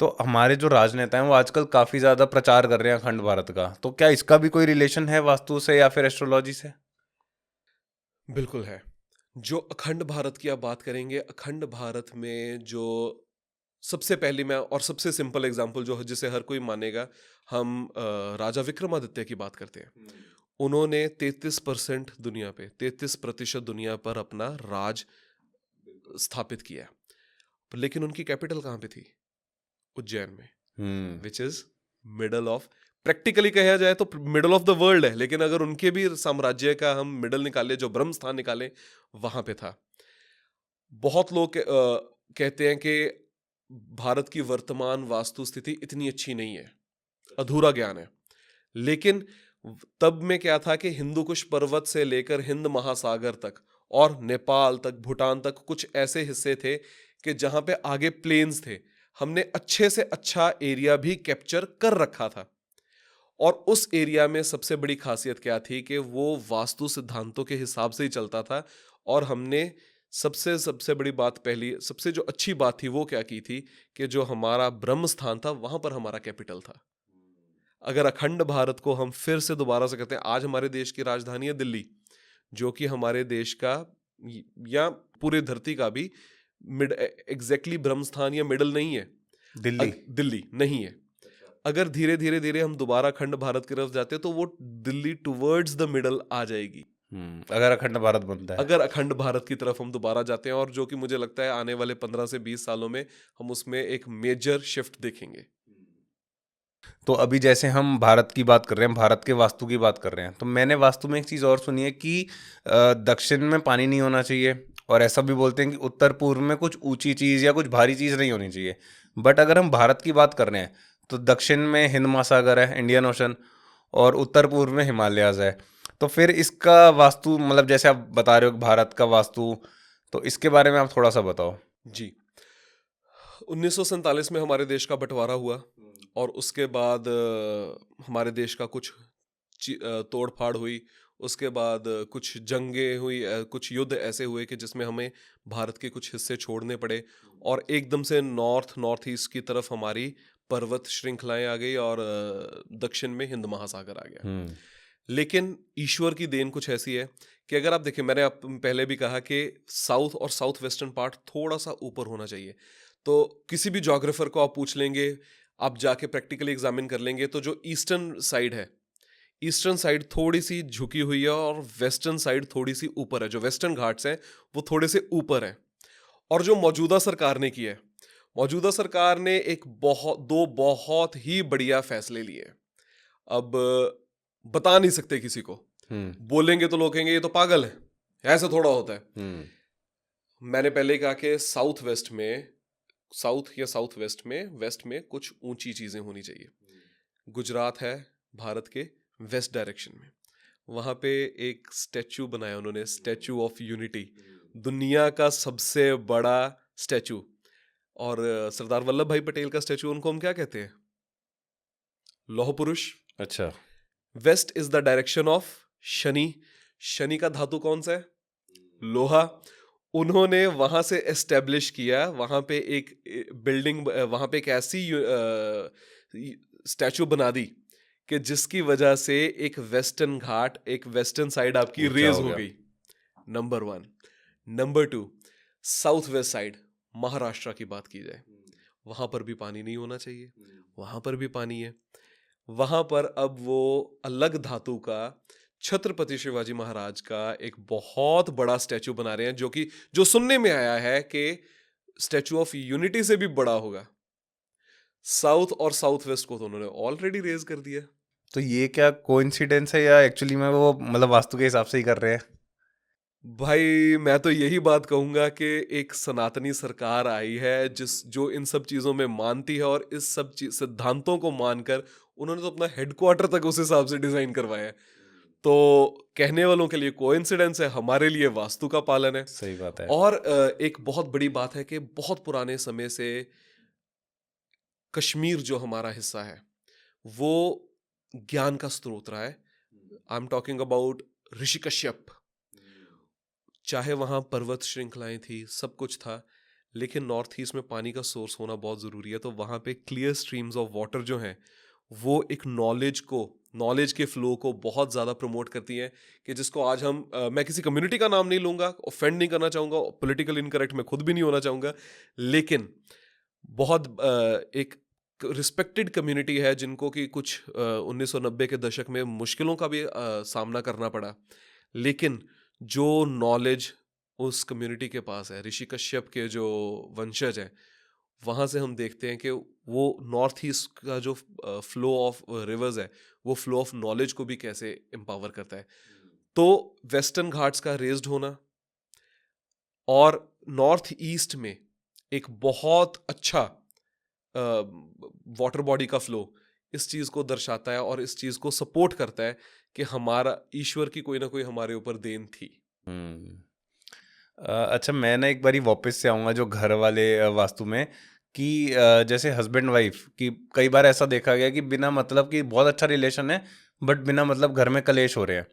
तो हमारे जो राजनेता हैं वो आजकल काफी ज्यादा प्रचार कर रहे हैं अखंड भारत का। तो क्या इसका भी कोई रिलेशन है वास्तु से या फिर एस्ट्रोलॉजी से?
बिल्कुल है। जो अखंड भारत की आप बात करेंगे, अखंड भारत में जो सबसे पहली मैं और सबसे सिंपल एग्जांपल जो जिसे हर कोई मानेगा, हम राजा विक्रमादित्य की बात करते हैं। उन्होंने 33% दुनिया पर अपना राज स्थापित किया, लेकिन उनकी कैपिटल कहाँ पे थी? उज्जैन में, which is middle of, practically कहा जाए तो मिडल ऑफ द वर्ल्ड है, लेकिन अगर उनके भी साम्राज्य का हम मिडल निकाले, जो ब्रह्म स्थान निकाले, वहां पे था। बहुत लोग कहते हैं कि भारत की वर्तमान वास्तु स्थिति इतनी अच्छी नहीं है, अधूरा ज्ञान है। लेकिन तब में क्या था कि हिंदू कुश पर्वत से लेकर हिंद महासागर तक और नेपाल तक, भूटान तक कुछ ऐसे हिस्से थे कि जहां पे आगे प्लेन्स थे। हमने अच्छे से अच्छा एरिया भी कैप्चर कर रखा था, और उस एरिया में सबसे बड़ी खासियत क्या थी कि वो वास्तु सिद्धांतों के हिसाब से ही चलता था। और हमने सबसे सबसे बड़ी बात, पहली सबसे जो अच्छी बात थी वो क्या की थी कि जो हमारा ब्रह्म स्थान था वहां पर हमारा कैपिटल था। अगर अखंड भारत को हम फिर से दोबारा से कहते हैं, आज हमारे देश की राजधानी है दिल्ली, जो कि हमारे देश का या पूरे धरती का भी मिड एग्जैक्टली ब्रह्म स्थान या मिडल नहीं है।
दिल्ली?
दिल्ली नहीं है। अगर धीरे धीरे धीरे हम दोबारा अखंड भारत की तरफ जाते हैं तो वो दिल्ली टुवर्ड्स द मिडल आ जाएगी,
अगर अखंड भारत बनता है।
अगर अखंड भारत की तरफ हम दोबारा जाते हैं। और जो कि मुझे लगता है आने वाले 15 से 20 सालों में हम उसमें एक मेजर शिफ्ट देखेंगे।
तो अभी जैसे हम भारत की बात कर रहे हैं, भारत के वास्तु की बात कर रहे हैं, तो मैंने वास्तु में एक चीज़ और सुनी है कि दक्षिण में पानी नहीं होना चाहिए, और ऐसा भी बोलते हैं कि उत्तर पूर्व में कुछ ऊंची चीज़ या कुछ भारी चीज़ नहीं होनी चाहिए। बट अगर हम भारत की बात कर रहे हैं तो दक्षिण में हिंद महासागर है, इंडियन ओशन, और उत्तर पूर्व में हिमालयाज है। तो फिर इसका वास्तु, मतलब जैसे आप बता रहे हो कि भारत का वास्तु, तो इसके बारे में आप थोड़ा सा बताओ।
जी, 1947 में हमारे देश का बंटवारा हुआ, और उसके बाद हमारे देश का कुछ तोड़ फाड़ हुई। उसके बाद कुछ जंगें हुई, कुछ युद्ध ऐसे हुए कि जिसमें हमें भारत के कुछ हिस्से छोड़ने पड़े, और एकदम से नॉर्थ ईस्ट की तरफ हमारी पर्वत श्रृंखलाएं आ गई, और दक्षिण में हिंद महासागर आ गया। लेकिन ईश्वर की देन कुछ ऐसी है कि अगर आप देखें, मैंने आप पहले भी कहा कि साउथ और साउथ वेस्टर्न पार्ट थोड़ा सा ऊपर होना चाहिए। तो किसी भी जोग्राफर को आप पूछ लेंगे, आप जाके प्रैक्टिकली एग्जामिन कर लेंगे, तो जो ईस्टर्न साइड है, ईस्टर्न साइड थोड़ी सी झुकी हुई है, और वेस्टर्न साइड थोड़ी सी ऊपर है। जो वेस्टर्न घाट्स हैं वो थोड़े से ऊपर है। और जो मौजूदा सरकार ने किया है, मौजूदा सरकार ने दो बहुत ही बढ़िया फैसले लिए। अब बता नहीं सकते किसी को, बोलेंगे तो लोग कहेंगे ये तो पागल है, ऐसा थोड़ा होता है। मैंने पहले कहा कि साउथ वेस्ट में कुछ ऊंची चीजें होनी चाहिए। गुजरात है भारत के वेस्ट डायरेक्शन में, वहां पे एक स्टैचू बनाया उन्होंने, स्टैचू ऑफ यूनिटी, दुनिया का सबसे बड़ा स्टैचू। और सरदार वल्लभ भाई पटेल का स्टैचू, उनको हम क्या कहते हैं? लौह पुरुष।
अच्छा।
West is the direction of Shani. Shani का धातु कौन सा है? लोहा। उन्होंने वहां से एस्टेब्लिश किया, वहां पे एक बिल्डिंग, वहां पे एक ऐसी स्टैचू बना दी कि जिसकी वजह से एक वेस्टर्न घाट, एक वेस्टर्न साइड आपकी
ऊंचा
रेज
हो
हो
गया।
गई। Number 1। Number 2, south west side Maharashtra की बात की जाए, वहां पर भी पानी नहीं होना चाहिए, वहां पर भी पानी है। वहां पर अब वो अलग धातु का छत्रपति शिवाजी महाराज का एक बहुत बड़ा स्टैचू बना रहे हैं, जो सुनने में आया है कि स्टैचू ऑफ यूनिटी से भी बड़ा होगा। साउथ और साउथ वेस्ट को तो उन्होंने ऑलरेडी रेज कर दिया।
तो ये क्या कोइंसिडेंस है या एक्चुअली में वो मतलब वास्तु के हिसाब से ही कर रहे हैं?
भाई मैं तो यही बात कहूंगा कि एक सनातनी सरकार आई है जो इन सब चीजों में मानती है, और इस सब सिद्धांतों को मानकर उन्होंने तो अपना हेडक्वार्टर तक उस हिसाब से डिजाइन करवाया है। तो कहने वालों के लिए कोइंसिडेंस है, हमारे लिए वास्तु का पालन है।
सही बात है।
और एक बहुत बड़ी बात है कि बहुत पुराने समय से कश्मीर जो हमारा हिस्सा है वो ज्ञान का स्रोत रहा है। आई एम टॉकिंग अबाउट ऋषि कश्यप। चाहे वहाँ पर्वत श्रृंखलाएं थी, सब कुछ था, लेकिन नॉर्थ ईस्ट में पानी का सोर्स होना बहुत ज़रूरी है। तो वहाँ पे क्लियर स्ट्रीम्स ऑफ वाटर जो हैं वो एक नॉलेज के फ्लो को बहुत ज़्यादा प्रमोट करती हैं, कि जिसको आज हम मैं किसी कम्युनिटी का नाम नहीं लूँगा, ऑफेंड नहीं करना चाहूँगा, पॉलिटिकल इनकरेक्ट मैं खुद भी नहीं होना चाहूँगा, लेकिन बहुत एक रिस्पेक्टेड कम्युनिटी है जिनको कि कुछ 1990 के दशक में मुश्किलों का भी सामना करना पड़ा, लेकिन जो नॉलेज उस कम्युनिटी के पास है, ऋषि कश्यप के जो वंशज हैं, वहाँ से हम देखते हैं कि वो नॉर्थ ईस्ट का जो फ्लो ऑफ रिवर्स है वो फ्लो ऑफ नॉलेज को भी कैसे एम्पावर करता है। तो वेस्टर्न घाट्स का रेज्ड होना और नॉर्थ ईस्ट में एक बहुत अच्छा वाटर बॉडी का फ्लो इस चीज को दर्शाता है और इस चीज को सपोर्ट करता है कि हमारा ईश्वर की कोई ना कोई हमारे ऊपर देन थी।
अच्छा, मैं ना एक बारी वापस से आऊँगा जो घर वाले वास्तु में कि जैसे हस्बैंड वाइफ की कई बार ऐसा देखा गया कि बिना मतलब कि बहुत अच्छा रिलेशन है बट बिना मतलब घर में कलेश हो रहे हैं,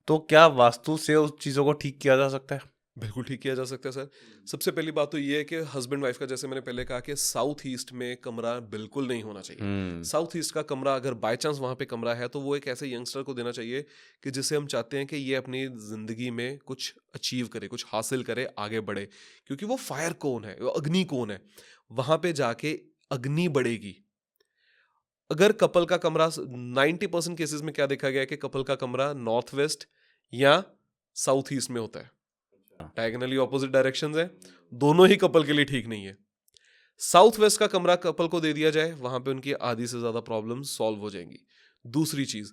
तो क्या वास्तु से उस चीज़ों को ठीक किया जा सकता है?
बिल्कुल ठीक किया जा सकता है सर। सबसे पहली बात तो ये है कि हस्बैंड वाइफ का, जैसे मैंने पहले कहा कि साउथ ईस्ट में कमरा बिल्कुल नहीं होना चाहिए। साउथ ईस्ट का कमरा अगर बाय चांस वहाँ पे कमरा है तो वो एक ऐसे यंगस्टर को देना चाहिए कि जिसे हम चाहते हैं कि ये अपनी ज़िंदगी में कुछ अचीव करे, कुछ हासिल करे, आगे बढ़े, क्योंकि वो फायर कौन है, वो अग्नि कौन है, वहाँ पे जाके अग्नि बढ़ेगी। अगर कपल का कमरा 90% केसेस में क्या देखा गया है कि कपल का कमरा नॉर्थ वेस्ट या साउथ ईस्ट में होता है, डायगोनली ऑपोजिट डायरेक्शंस है, दोनों ही कपल के लिए ठीक नहीं है। साउथ वेस्ट का कमरा कपल को दे दिया जाए, वहां पे उनकी आधी से ज्यादा प्रॉब्लम सॉल्व हो जाएंगी। दूसरी चीज,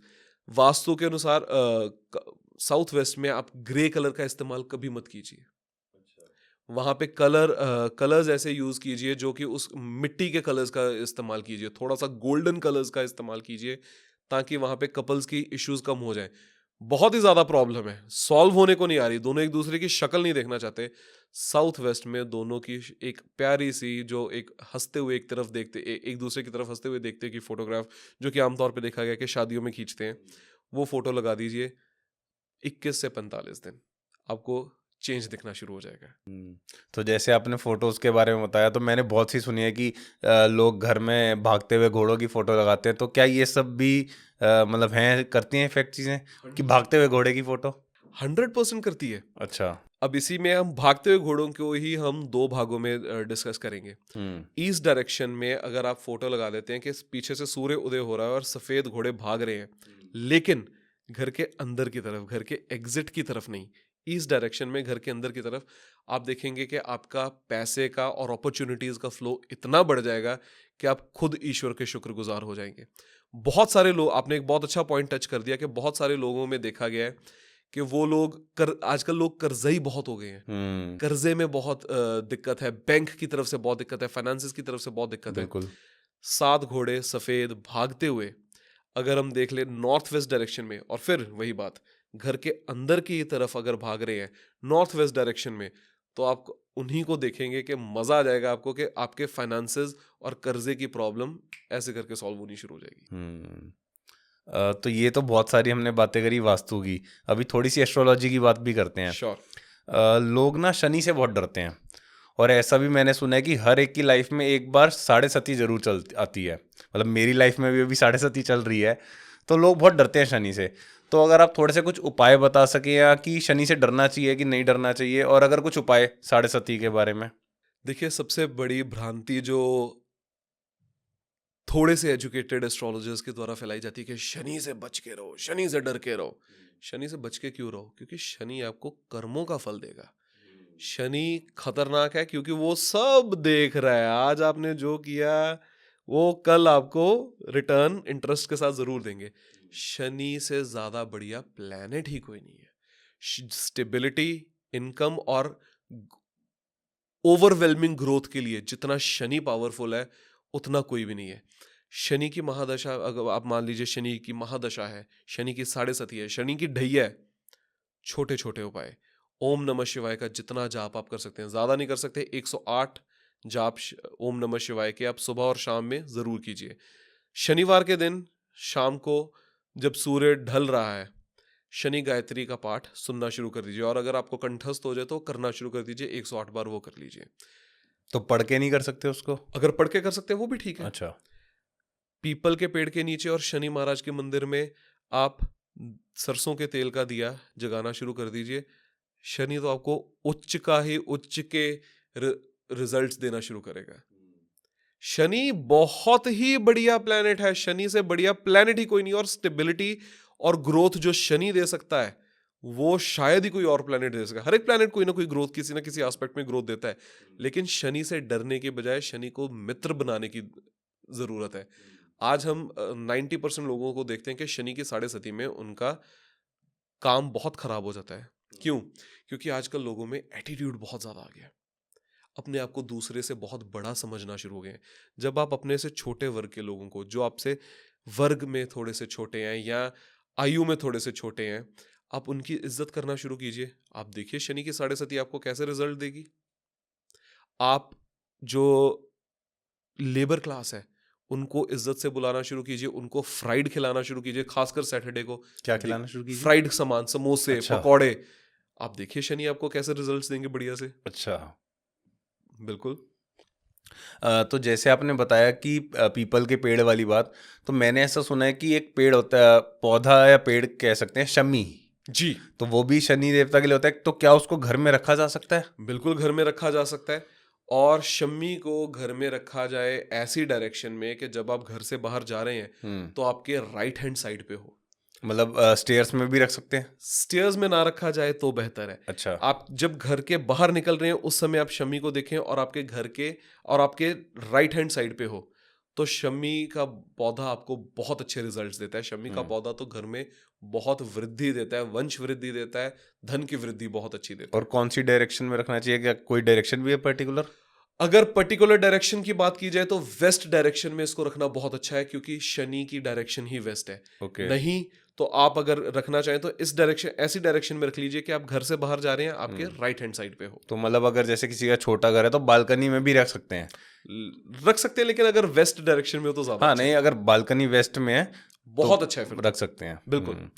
वास्तु के अनुसार साउथ वेस्ट में आप ग्रे कलर का इस्तेमाल कभी मत कीजिए। वहां पे कलर्स ऐसे यूज कीजिए जो कि उस मिट्टी के कलर्स का इस्तेमाल कीजिए, थोड़ा सा गोल्डन कलर्स का इस्तेमाल कीजिए, ताकि वहां पे कपल्स की इश्यूज कम हो जाए। बहुत ही ज्यादा प्रॉब्लम है, सॉल्व होने को नहीं आ रही, दोनों एक दूसरे की शक्ल नहीं देखना चाहते। साउथ वेस्ट में दोनों की एक प्यारी सी जो एक हंसते हुए एक तरफ देखते एक दूसरे की तरफ हंसते हुए देखते की फोटोग्राफ, जो कि आमतौर पे देखा गया कि शादियों में खींचते हैं, वो फोटो लगा दीजिए। 21 से 45 दिन आपको चेंज दिखना शुरू हो जाएगा।
तो जैसे आपने फोटोज के बारे में बताया, तो मैंने बहुत सी सुनी है कि लोग घर में भागते हुए घोड़ों की फोटो लगाते हैं, तो क्या ये सब भी मतलब हैं, करती हैं इफेक्ट चीजें कि भागते हुए घोड़े की फोटो?
100% करती है।
अच्छा।
अब इसी में हम भागते हुए घोड़ों को ही हम 2 भागों में डिस्कस करेंगे। ईस्ट डायरेक्शन में अगर आप फोटो लगा देते हैं कि पीछे से सूर्य उदय हो रहा है और सफेद घोड़े भाग रहे हैं, लेकिन घर के अंदर की तरफ, घर के एग्जिट की तरफ नहीं, ईस्ट डायरेक्शन में घर के अंदर की तरफ, आप देखेंगे कि आपका पैसे का और अपॉर्चुनिटीज का फ्लो इतना बढ़ जाएगा कि आप खुद ईश्वर के शुक्रगुजार हो जाएंगे। बहुत सारे लोग, आपने एक बहुत अच्छा पॉइंट टच कर दिया कि बहुत सारे लोगों में देखा गया है कि वो लोग आजकल लोग कर्जई बहुत हो गए हैं। कर्जे में बहुत दिक्कत है, बैंक की तरफ से बहुत दिक्कत है, फाइनेंसिस की तरफ से बहुत दिक्कत है।
बिल्कुल।
7 घोड़े सफेद भागते हुए अगर हम देख ले नॉर्थ वेस्ट डायरेक्शन में, और फिर वही बात घर के अंदर की तरफ अगर भाग रहे हैं नॉर्थ वेस्ट डायरेक्शन में, तो आप उन्हीं को देखेंगे कि मजा आ जाएगा आपको कि आपके फाइनेंसेस और कर्जे की प्रॉब्लम ऐसे करके सॉल्व होनी शुरू हो जाएगी।
तो ये तो बहुत सारी हमने बातें करी वास्तु की, अभी थोड़ी सी एस्ट्रोलॉजी की बात भी करते हैं।
श्योर।
लोग ना शनि से बहुत डरते हैं और ऐसा भी मैंने सुना है कि हर एक की लाइफ में एक बार साढ़े सती जरूर चल आती है। मतलब मेरी लाइफ में भी अभी साढ़े सती चल रही है, तो लोग बहुत डरते हैं शनि से। तो अगर आप थोड़े से कुछ उपाय बता सकें, या कि शनि से डरना चाहिए कि नहीं डरना चाहिए, और अगर कुछ उपाय साढ़े सती के बारे में।
देखिए, सबसे बड़ी भ्रांति जो थोड़े से एजुकेटेड एस्ट्रोलॉजर्स के द्वारा फैलाई जाती है कि शनि से बच के रहो, शनि से डर के रहो। शनि से बच के क्यों रहो? क्योंकि शनि आपको कर्मों का फल देगा। शनि खतरनाक है क्योंकि वो सब देख रहा है। आज आपने जो किया वो कल आपको रिटर्न इंटरेस्ट के साथ जरूर देंगे। शनि से ज्यादा बढ़िया प्लेनेट ही कोई नहीं है स्टेबिलिटी, इनकम और ओवरवेलमिंग ग्रोथ के लिए। जितना शनि पावरफुल है उतना कोई भी नहीं है। शनि की महादशा, अगर आप मान लीजिए शनि की महादशा है, शनि की साढ़े सती है, शनि की ढैया है, छोटे छोटे उपाय। ओम नमः शिवाय का जितना जाप आप कर सकते हैं, ज्यादा नहीं कर सकते, 108 जाप ओम नमः शिवाय के आप सुबह और शाम में जरूर कीजिए। शनिवार के दिन शाम को जब सूर्य ढल रहा है, शनि गायत्री का पाठ सुनना शुरू कर दीजिए, और अगर आपको कंठस्थ हो जाए तो करना शुरू कर दीजिए, 108 बार वो कर लीजिए।
तो पढ़ के नहीं कर सकते उसको?
अगर पढ़ के कर सकते हैं वो भी ठीक है।
अच्छा।
पीपल के पेड़ के नीचे और शनि महाराज के मंदिर में आप सरसों के तेल का दिया जगाना शुरू कर दीजिए। शनि तो आपको उच्च का ही उच्च के रिजल्ट्स देना शुरू करेगा। शनि बहुत ही बढ़िया प्लेनेट है, शनि से बढ़िया प्लेनेट ही कोई नहीं। और स्टेबिलिटी और ग्रोथ जो शनि दे सकता है वो शायद ही कोई और प्लेनेट दे सकता है। हर एक प्लेनेट कोई ना कोई ग्रोथ, किसी ना किसी एस्पेक्ट में ग्रोथ देता है, लेकिन शनि से डरने के बजाय शनि को मित्र बनाने की जरूरत है। आज हम 90% लोगों को देखते हैं कि शनि की साढ़े सती में उनका काम बहुत खराब हो जाता है। क्यों? क्योंकि आजकल लोगों में एटीट्यूड बहुत ज्यादा आ गया, अपने आप को दूसरे से बहुत बड़ा समझना शुरू हो गए। जब आप अपने से छोटे वर्ग के लोगों को, जो आपसे वर्ग में थोड़े से छोटे हैं या आयु में थोड़े से छोटे हैं, आप उनकी इज्जत करना शुरू कीजिए। आप देखिए शनि की साढ़े सती आपको कैसे रिजल्ट देगी। आप जो लेबर क्लास है उनको इज्जत से बुलाना शुरू कीजिए, उनको फ्राइड खिलाना शुरू कीजिए, खासकर सैटरडे को।
क्या खिलाना शुरू कीजिए?
फ्राइड सामान, समोसे,
अच्छा।
पकौड़े। आप देखिए शनि आपको कैसे रिजल्ट्स देंगे बढ़िया से।
अच्छा।
बिल्कुल।
तो जैसे आपने बताया कि पीपल के पेड़ वाली बात, तो मैंने ऐसा सुना है कि एक पेड़ होता है, पौधा या पेड़ कह सकते हैं, शमी।
जी
तो वो भी शनि देवता के लिए होता है। तो क्या उसको घर में रखा जा सकता है?
बिल्कुल, घर में रखा जा सकता है। और शम्मी को घर में रखा जाए ऐसी डायरेक्शन में कि जब आप घर से बाहर जा रहे हैं तो आपके राइट हैंड साइड पे हो।
मतलब स्टेयर्स में भी रख सकते हैं?
स्टेयर्स में ना रखा जाए तो बेहतर है।
अच्छा।
आप जब घर के बाहर निकल रहे हैं उस समय आप शम्मी को देखें और आपके घर के और आपके राइट हैंड साइड पे हो, तो शम्मी का पौधा आपको बहुत अच्छे रिजल्ट्स देता है। शम्मी का पौधा तो घर में बहुत वृद्धि देता है, वंश वृद्धि देता है, धन की वृद्धि बहुत अच्छी देता है।
और कौन सी डायरेक्शन में रखना चाहिए? क्या कोई डायरेक्शन भी है पर्टिकुलर?
अगर पर्टिकुलर डायरेक्शन की बात की जाए तो वेस्ट डायरेक्शन में इसको रखना बहुत अच्छा है, क्योंकि शनि की डायरेक्शन ही वेस्ट है।
ओके।
नहीं तो आप अगर रखना चाहें तो इस डायरेक्शन, ऐसी डायरेक्शन में रख लीजिए कि आप घर से बाहर जा रहे हैं, आपके राइट हैंड साइड पे हो।
तो मतलब अगर जैसे किसी का छोटा घर है तो बालकनी में भी रख सकते हैं?
रख सकते हैं, लेकिन अगर वेस्ट डायरेक्शन में हो तो ज्यादा
हाँ,
अच्छा
नहीं, अगर बालकनी वेस्ट में है
है। बहुत अच्छा है फिर तो।
रख सकते हैं।
बिल्कुल।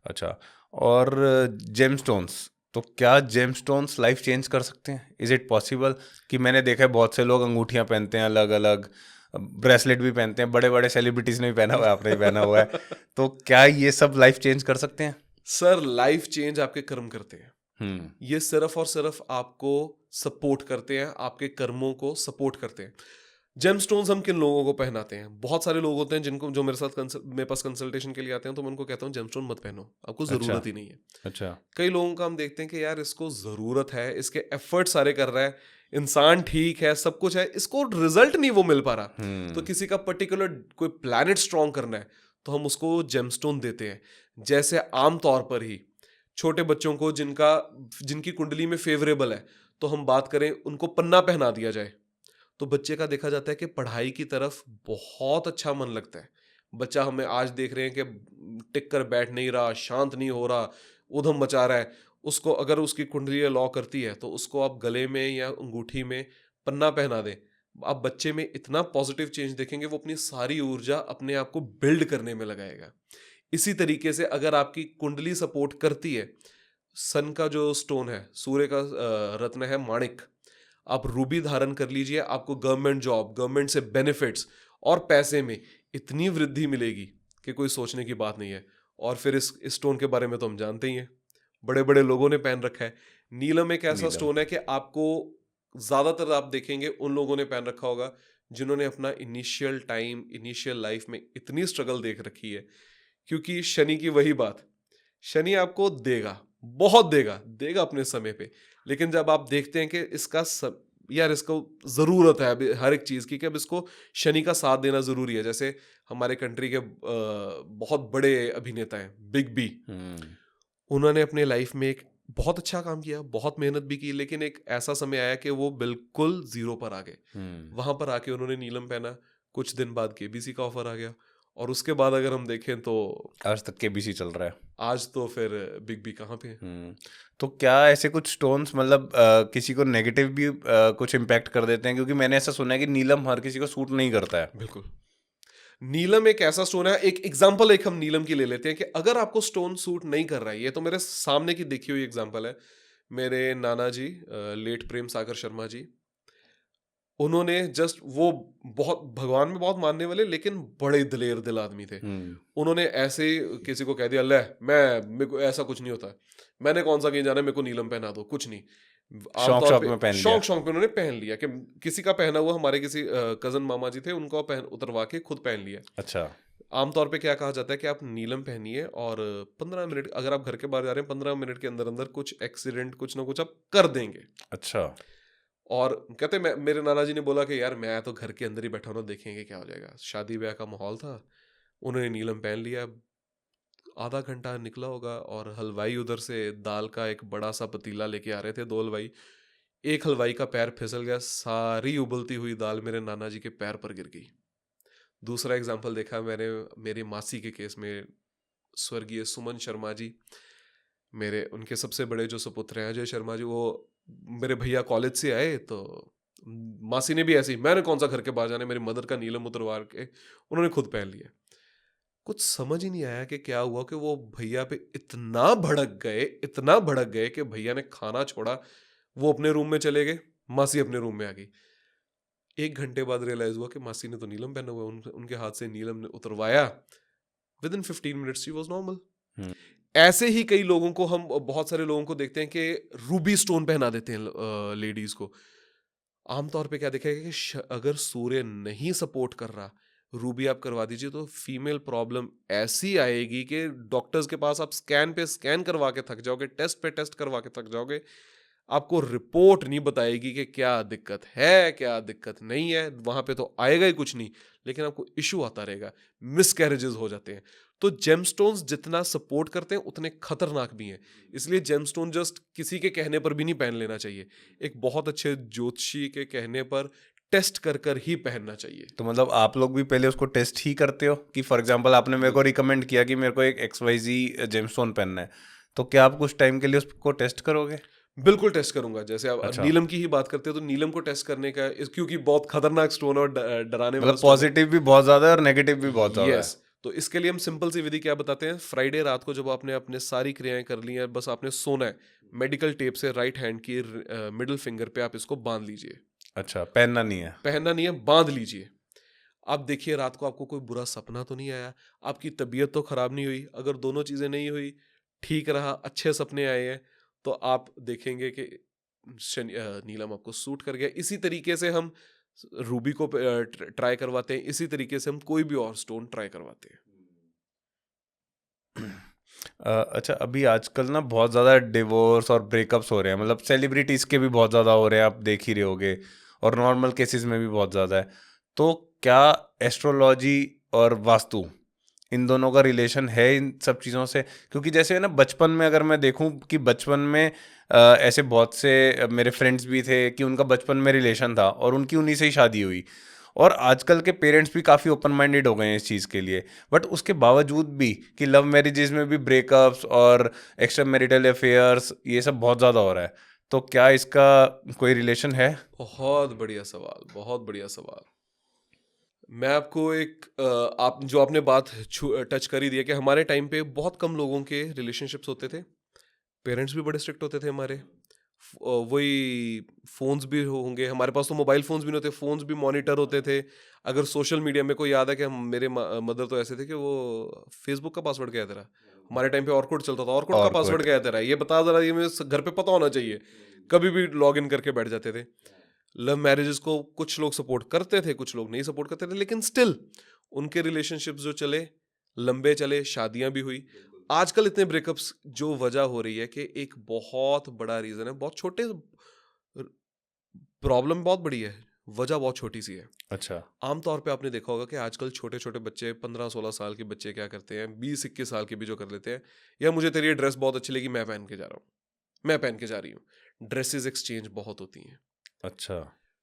अच्छा। और जेमस्टोन्स, तो क्या जेमस्टोन्स लाइफ चेंज कर सकते हैं? Is it possible? कि मैंने देखा है बहुत से लोग अंगूठियां पहनते हैं, अलग अलग ब्रेसलेट भी पहनते हैं, बड़े बड़े सेलिब्रिटीज ने भी पहना हुआ है, आपने भी पहना हुआ है। तो क्या ये सब लाइफ चेंज कर सकते हैं?
सर, लाइफ चेंज आपके कर्म करते हैं।
हम्म।
ये सिर्फ और सिर्फ आपको सपोर्ट करते हैं, आपके कर्मों को सपोर्ट करते हैं। जेमस्टोन्स हम किन लोगों को पहनाते हैं? बहुत सारे लोग होते हैं जिनको, जो मेरे पास कंसल्टेशन के लिए आते हैं, तो मैं उनको कहता हूँ जेमस्टोन मत पहनो, आपको जरूरत ही नहीं है।
अच्छा।
कई लोगों का हम देखते हैं कि यार इसको जरूरत है, इसके एफर्ट सारे कर रहा है, इंसान ठीक है, सब कुछ है, इसको रिजल्ट नहीं वो मिल पा रहा। तो किसी का पर्टिकुलर कोई प्लैनेट स्ट्रॉन्ग करना है तो हम उसको जेमस्टोन देते हैं। जैसे आमतौर पर ही छोटे बच्चों को जिनकी कुंडली में फेवरेबल है, तो हम बात करें उनको पन्ना पहना दिया जाए, तो बच्चे का देखा जाता है कि पढ़ाई की तरफ बहुत अच्छा मन लगता है। बच्चा, हमें आज देख रहे हैं कि टिक कर बैठ नहीं रहा, शांत नहीं हो रहा, उधम मचा रहा है। उसको अगर उसकी कुंडली लॉ करती है तो उसको आप गले में या अंगूठी में पन्ना पहना दें, आप बच्चे में इतना पॉजिटिव चेंज देखेंगे, वो अपनी सारी ऊर्जा अपने आप को बिल्ड करने में लगाएगा। इसी तरीके से अगर आपकी कुंडली सपोर्ट करती है, सन का जो स्टोन है, सूर्य का रत्न है माणिक, आप रूबी धारण कर लीजिए, आपको गवर्नमेंट जॉब, गवर्नमेंट से बेनिफिट्स और पैसे में इतनी वृद्धि मिलेगी कि कोई सोचने की बात नहीं है। और फिर इस स्टोन के बारे में तो हम जानते ही हैं, बड़े बड़े लोगों ने पहन रखा है। नीलम एक ऐसा
नीलम।
स्टोन है कि आपको ज्यादातर आप देखेंगे उन लोगों ने पहन रखा होगा जिन्होंने अपना इनिशियल लाइफ में इतनी स्ट्रगल देख रखी है। क्योंकि शनि की वही बात, शनि आपको देगा, बहुत देगा, देगा अपने समय पे। लेकिन जब आप देखते हैं कि यार इसको जरूरत है अभी हर एक चीज की, कि अब इसको शनि का साथ देना जरूरी है। जैसे हमारे कंट्री के बहुत बड़े अभिनेता हैं, बिग बी, उन्होंने अपने लाइफ में एक बहुत अच्छा काम किया, बहुत मेहनत भी की, लेकिन एक ऐसा समय आया कि वो बिल्कुल जीरो पर आ गए। वहां पर आके उन्होंने नीलम पहना, कुछ दिन बाद केबीसी का ऑफर आ गया, और उसके बाद अगर हम देखें तो
आज तक केबीसी चल रहा है।
आज तो फिर बिग बी कहाँ पे है।
तो क्या ऐसे कुछ स्टोन्स मतलब किसी को नेगेटिव भी कुछ इम्पैक्ट कर देते हैं? क्योंकि मैंने ऐसा सुना है कि नीलम हर किसी को सूट नहीं करता है।
बिल्कुल, नीलम एक ऐसा स्टोन है, एक एग्जांपल हम नीलम की ले लेते हैं कि अगर आपको स्टोन सूट नहीं कर रहा है, ये तो मेरे सामने की देखी हुई एग्जांपल है। मेरे नाना जी, लेट प्रेम सागर शर्मा जी, उन्होंने जस्ट वो बहुत भगवान में बहुत मानने वाले लेकिन बड़े दिलेर दिल आदमी थे। उन्होंने ऐसे किसी को कह दिया, ले मेरे को ऐसा कुछ नहीं होता, मैंने कौन सा कहीं जाना है, मेरे को नीलम पहना दो, कुछ नहीं।
शौक
आमतौर
शौक
पे
में पहन लिया।
शौक पे उन्होंने पहन लिया कि किसी का पहना हुआ, हमारे किसी कजन मामा जी थे, उनको पहन उतरवा के खुद पहन लिया।
अच्छा।
आमतौर पे क्या कहा जाता है कि आप नीलम पहनिए और 15 मिनट, अगर आप घर के बाहर जा रहे हैं, 15 मिनट के अंदर अंदर कुछ एक्सीडेंट कुछ ना कुछ आप कर देंगे।
अच्छा।
और कहते मेरे नाना जी ने बोला कि यार मैं तो घर के अंदर ही बैठा हूँ, देखेंगे क्या हो जाएगा। शादी ब्याह का माहौल था, उन्होंने नीलम पहन लिया। आधा घंटा निकला होगा और हलवाई उधर से दाल का एक बड़ा सा पतीला लेके आ रहे थे, 2 हलवाई। एक हलवाई का पैर फिसल गया, सारी उबलती हुई दाल मेरे नाना जी के पैर पर गिर गई। दूसरा एग्जाम्पल देखा मैंने मेरी मासी के केस में, स्वर्गीय सुमन शर्मा जी, मेरे उनके सबसे बड़े जो सुपुत्र हैं अजय शर्मा जी, वो मेरे भैया कॉलेज से आए तो मासी ने भी ऐसे ही, मैंने कौन सा घर के बाहर जाने, मेरी मदर का नीलम उतरवा के उन्होंने खुद पहन लिया। कुछ समझ ही नहीं आया कि क्या हुआ कि वो भैया पे इतना भड़क गए कि भैया ने खाना छोड़ा, वो अपने रूम में चले गए, मासी अपने रूम में आ गई। 1 घंटे बाद रियलाइज हुआ कि मासी ने तो नीलम पहना हुआ, उनके हाथ से नीलम ने उतरवाया, within 15 minutes she was normal. ऐसे ही कई लोगों को हम, बहुत सारे लोगों को देखते हैं कि रूबी स्टोन पहना देते हैं लेडीज को। आमतौर पे क्या देखा है कि अगर सूर्य नहीं सपोर्ट कर रहा, रूबी आप करवा दीजिए तो फीमेल प्रॉब्लम ऐसी आएगी कि डॉक्टर्स के पास आप स्कैन पे स्कैन करवा के थक जाओगे, टेस्ट पे टेस्ट करवा के थक जाओगे। आपको रिपोर्ट नहीं बताएगी कि क्या दिक्कत है क्या दिक्कत नहीं है, वहां पे तो आएगा ही कुछ नहीं, लेकिन आपको इशू आता रहेगा, मिसकैरेजेस हो जाते हैं। तो जेमस्टोन्स जितना सपोर्ट करते हैं उतने खतरनाक भी हैं, इसलिए जेमस्टोन जस्ट किसी के कहने पर भी नहीं पहन लेना चाहिए, एक बहुत अच्छे ज्योतिषी के कहने पर टेस्ट कर कर ही पहनना चाहिए।
तो मतलब आप लोग भी पहले उसको टेस्ट ही करते हो कि फॉर एग्जांपल आपने मेरे को रिकमेंड किया कि मेरे को एक XYZ जेमस्टोन पहनना है, तो क्या आप कुछ टाइम के लिए उसको टेस्ट करोगे?
बिल्कुल टेस्ट करूंगा। जैसे आप
अच्छा।
नीलम की ही बात करते हो तो नीलम को टेस्ट करने का क्योंकि बहुत खतरनाक स्टोन और डराने वाला
मतलब पॉजिटिव भी बहुत ज्यादा है और नेगेटिव भी बहुत ज्यादा है।
यस, तो इसके लिए हम सिंपल सी विधि क्या बताते हैं, फ्राइडे रात को जब आपने अपने सारी क्रियाएं कर ली हैं, बस आपने सोना है, मेडिकल टेप से राइट हैंड की मिडिल फिंगर पे आप इसको बांध लीजिए।
अच्छा, पहनना नहीं है?
पहनना नहीं है, बांध लीजिए। आप देखिए रात को आपको कोई बुरा सपना तो नहीं आया, आपकी तबीयत तो खराब नहीं हुई। अगर दोनों चीजें नहीं हुई, ठीक रहा, अच्छे सपने आए हैं, तो आप देखेंगे कि नीलम आपको सूट कर गया। इसी तरीके से हम रूबी को ट्राई करवाते हैं, इसी तरीके से हम कोई भी और स्टोन ट्राई करवाते हैं।
अच्छा, अभी आजकल ना बहुत ज़्यादा डिवोर्स और ब्रेकअप्स हो रहे हैं, मतलब सेलिब्रिटीज़ के भी बहुत ज़्यादा हो रहे हैं, आप देख ही रहे होगे, और नॉर्मल केसेस में भी बहुत ज़्यादा है। तो क्या एस्ट्रोलॉजी और वास्तु, इन दोनों का रिलेशन है इन सब चीज़ों से? क्योंकि जैसे ना बचपन में अगर मैं देखूं कि बचपन में ऐसे बहुत से मेरे फ्रेंड्स भी थे कि उनका बचपन में रिलेशन था और उनकी उन्हीं से ही शादी हुई, और आजकल के पेरेंट्स भी काफ़ी ओपन माइंडेड हो गए हैं इस चीज़ के लिए। बट उसके बावजूद भी कि लव मैरिजेज में भी ब्रेकअप्स और एक्स्ट्रा मैरिटल अफेयर्स ये सब बहुत ज़्यादा हो रहा है, तो क्या इसका कोई रिलेशन है?
बहुत बढ़िया सवाल, बहुत बढ़िया सवाल। मैं आपको एक आप जो आपने बात टच कर ही दिया कि हमारे टाइम पे बहुत कम लोगों के रिलेशनशिप्स होते थे, पेरेंट्स भी बड़े स्ट्रिक्ट होते थे हमारे, वही फ़ोन्स भी होंगे, हमारे पास तो मोबाइल फ़ोन्स भी नहीं होते, फ़ोन्स भी मॉनिटर होते थे। अगर सोशल मीडिया में कोई याद है कि मेरे मदर तो ऐसे थे कि वो फेसबुक का पासवर्ड क्या है तेरा? हमारे टाइम पे ऑर्कुट चलता था, ऑर्कुट का पासवर्ड
ऑर्कुट।
क्या है तेरा? ये बता ज़रा, ये मुझे घर पे पता होना चाहिए। कभी भी लॉग इन करके बैठ जाते थे। लव मैरिजेस को कुछ लोग सपोर्ट करते थे, कुछ लोग नहीं सपोर्ट करते थे, लेकिन स्टिल उनके रिलेशनशिप्स जो चले, लंबे चले, शादियां भी हुई। आजकल इतने ब्रेकअप्स जो वजह हो रही है कि एक बहुत बड़ा रीजन है, बहुत छोटे, प्रॉब्लम बहुत बड़ी है, वजह बहुत छोटी सी है।
अच्छा।
आमतौर पे आपने देखा होगा कि आजकल छोटे छोटे बच्चे, 15-16 साल के बच्चे क्या करते हैं, 20-21 साल के भी जो कर लेते हैं, या मुझे तेरी ड्रेस बहुत अच्छी लगी, मैं पहन के जा रहा हूँ, मैं पहन के जा रही हूँ। ड्रेसेस एक्सचेंज बहुत होती हैं।
अच्छा।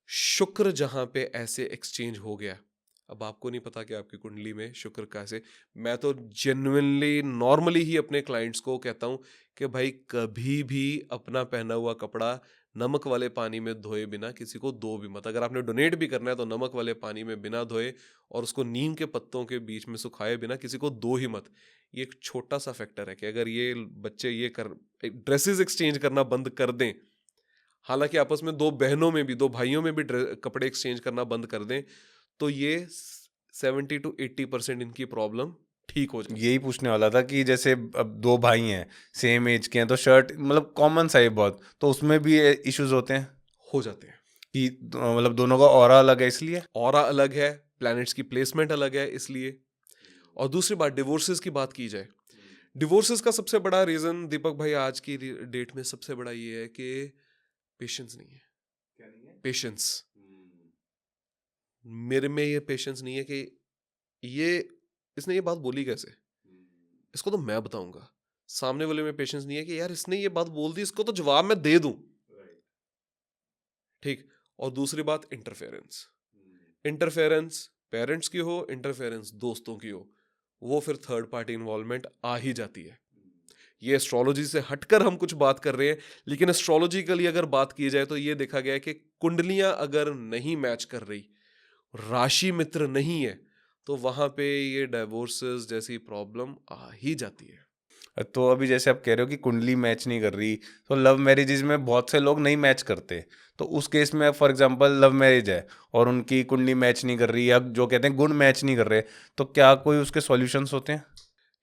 शुक्र जहां पे ऐसे एक्सचेंज हो गया, अब आपको नहीं पता कि आपकी कुंडली में शुक्र कैसे। मैं तो जेन्युइनली नॉर्मली ही अपने क्लाइंट्स को कहता हूं कि भाई कभी भी अपना पहना हुआ कपड़ा नमक वाले पानी में धोए बिना किसी को दो भी मत। अगर आपने डोनेट भी करना है तो नमक वाले पानी में बिना धोए और उसको नीम के पत्तों के बीच में सुखाए बिना किसी को दो ही मत। ये एक छोटा सा फैक्टर है कि अगर ये बच्चे ये कर ड्रेसेस एक्सचेंज करना बंद कर दें, हालांकि आपस में दो बहनों में भी, दो भाइयों में भी कपड़े एक्सचेंज करना बंद कर दें, तो ये 70-80% इनकी प्रॉब्लम ठीक हो जाएगी।
यही पूछने वाला था कि जैसे अब दो भाई हैं, सेम एज के हैं, तो शर्ट मतलब कॉमन सा है बहुत, तो उसमें भी इश्यूज होते हैं
हो जाते हैं।
कि मतलब दोनों का ऑरा अलग है इसलिए।
ऑरा अलग है, प्लैनेट्स की प्लेसमेंट अलग है इसलिए। और दूसरी बात, डिवोर्सेस की बात की जाए, डिवोर्सेस का सबसे बड़ा रीजन दीपक भाई आज की डेट में सबसे बड़ा ये है कि पेशेंस नहीं है।
क्या नहीं है?
पेशेंस, मेरे में ये पेशेंस नहीं है कि ये इसने ये बात बोली कैसे, इसको तो मैं बताऊंगा। सामने वाले में पेशेंस नहीं है कि यार इसने ये बात बोल दी, इसको तो जवाब मैं दे दूं। ठीक। और दूसरी बात, इंटरफेरेंस। इंटरफेरेंस पेरेंट्स की हो, इंटरफेरेंस दोस्तों की हो, वो फिर थर्ड पार्टी इन्वॉल्वमेंट आ ही जाती है। ये एस्ट्रोलॉजी से हटकर हम कुछ बात कर रहे हैं, लेकिन एस्ट्रोलॉजिकली अगर बात की जाए तो ये देखा गया है कि कुंडलियां अगर नहीं मैच कर रही, राशि मित्र नहीं है, तो वहां पे ये डाइवोर्सेस जैसी प्रॉब्लम आ ही जाती है।
तो अभी जैसे आप कह रहे हो कि कुंडली मैच नहीं कर रही, तो लव मैरिजेज में बहुत से लोग नहीं मैच करते, तो उस केस में फॉर एग्जांपल लव मैरिज है और उनकी कुंडली मैच नहीं कर रही, या जो कहते हैं गुण मैच नहीं कर रहे, तो क्या कोई उसके सॉल्यूशंस होते हैं?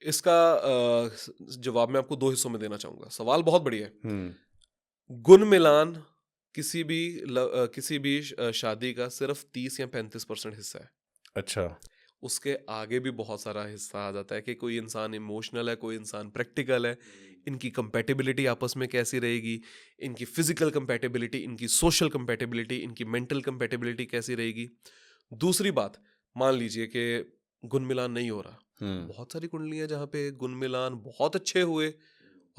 इसका जवाब मैं आपको दो हिस्सों में देना चाहूंगा। सवाल बहुत बढ़िया है।
हम्म।
गुण मिलान किसी भी शादी का सिर्फ 30 या 35% हिस्सा है।
अच्छा।
उसके आगे भी बहुत सारा हिस्सा आ जाता है कि कोई इंसान इमोशनल है, कोई इंसान प्रैक्टिकल है, इनकी कंपैटिबिलिटी आपस में कैसी रहेगी, इनकी फिजिकल कंपैटिबिलिटी, इनकी सोशल कंपैटिबिलिटी, इनकी मेंटल कंपैटिबिलिटी कैसी रहेगी। दूसरी बात, मान लीजिए कि गुण मिलान नहीं हो रहा।
हम्म।
बहुत सारी कुंडलियां जहाँ पे गुण मिलान बहुत अच्छे हुए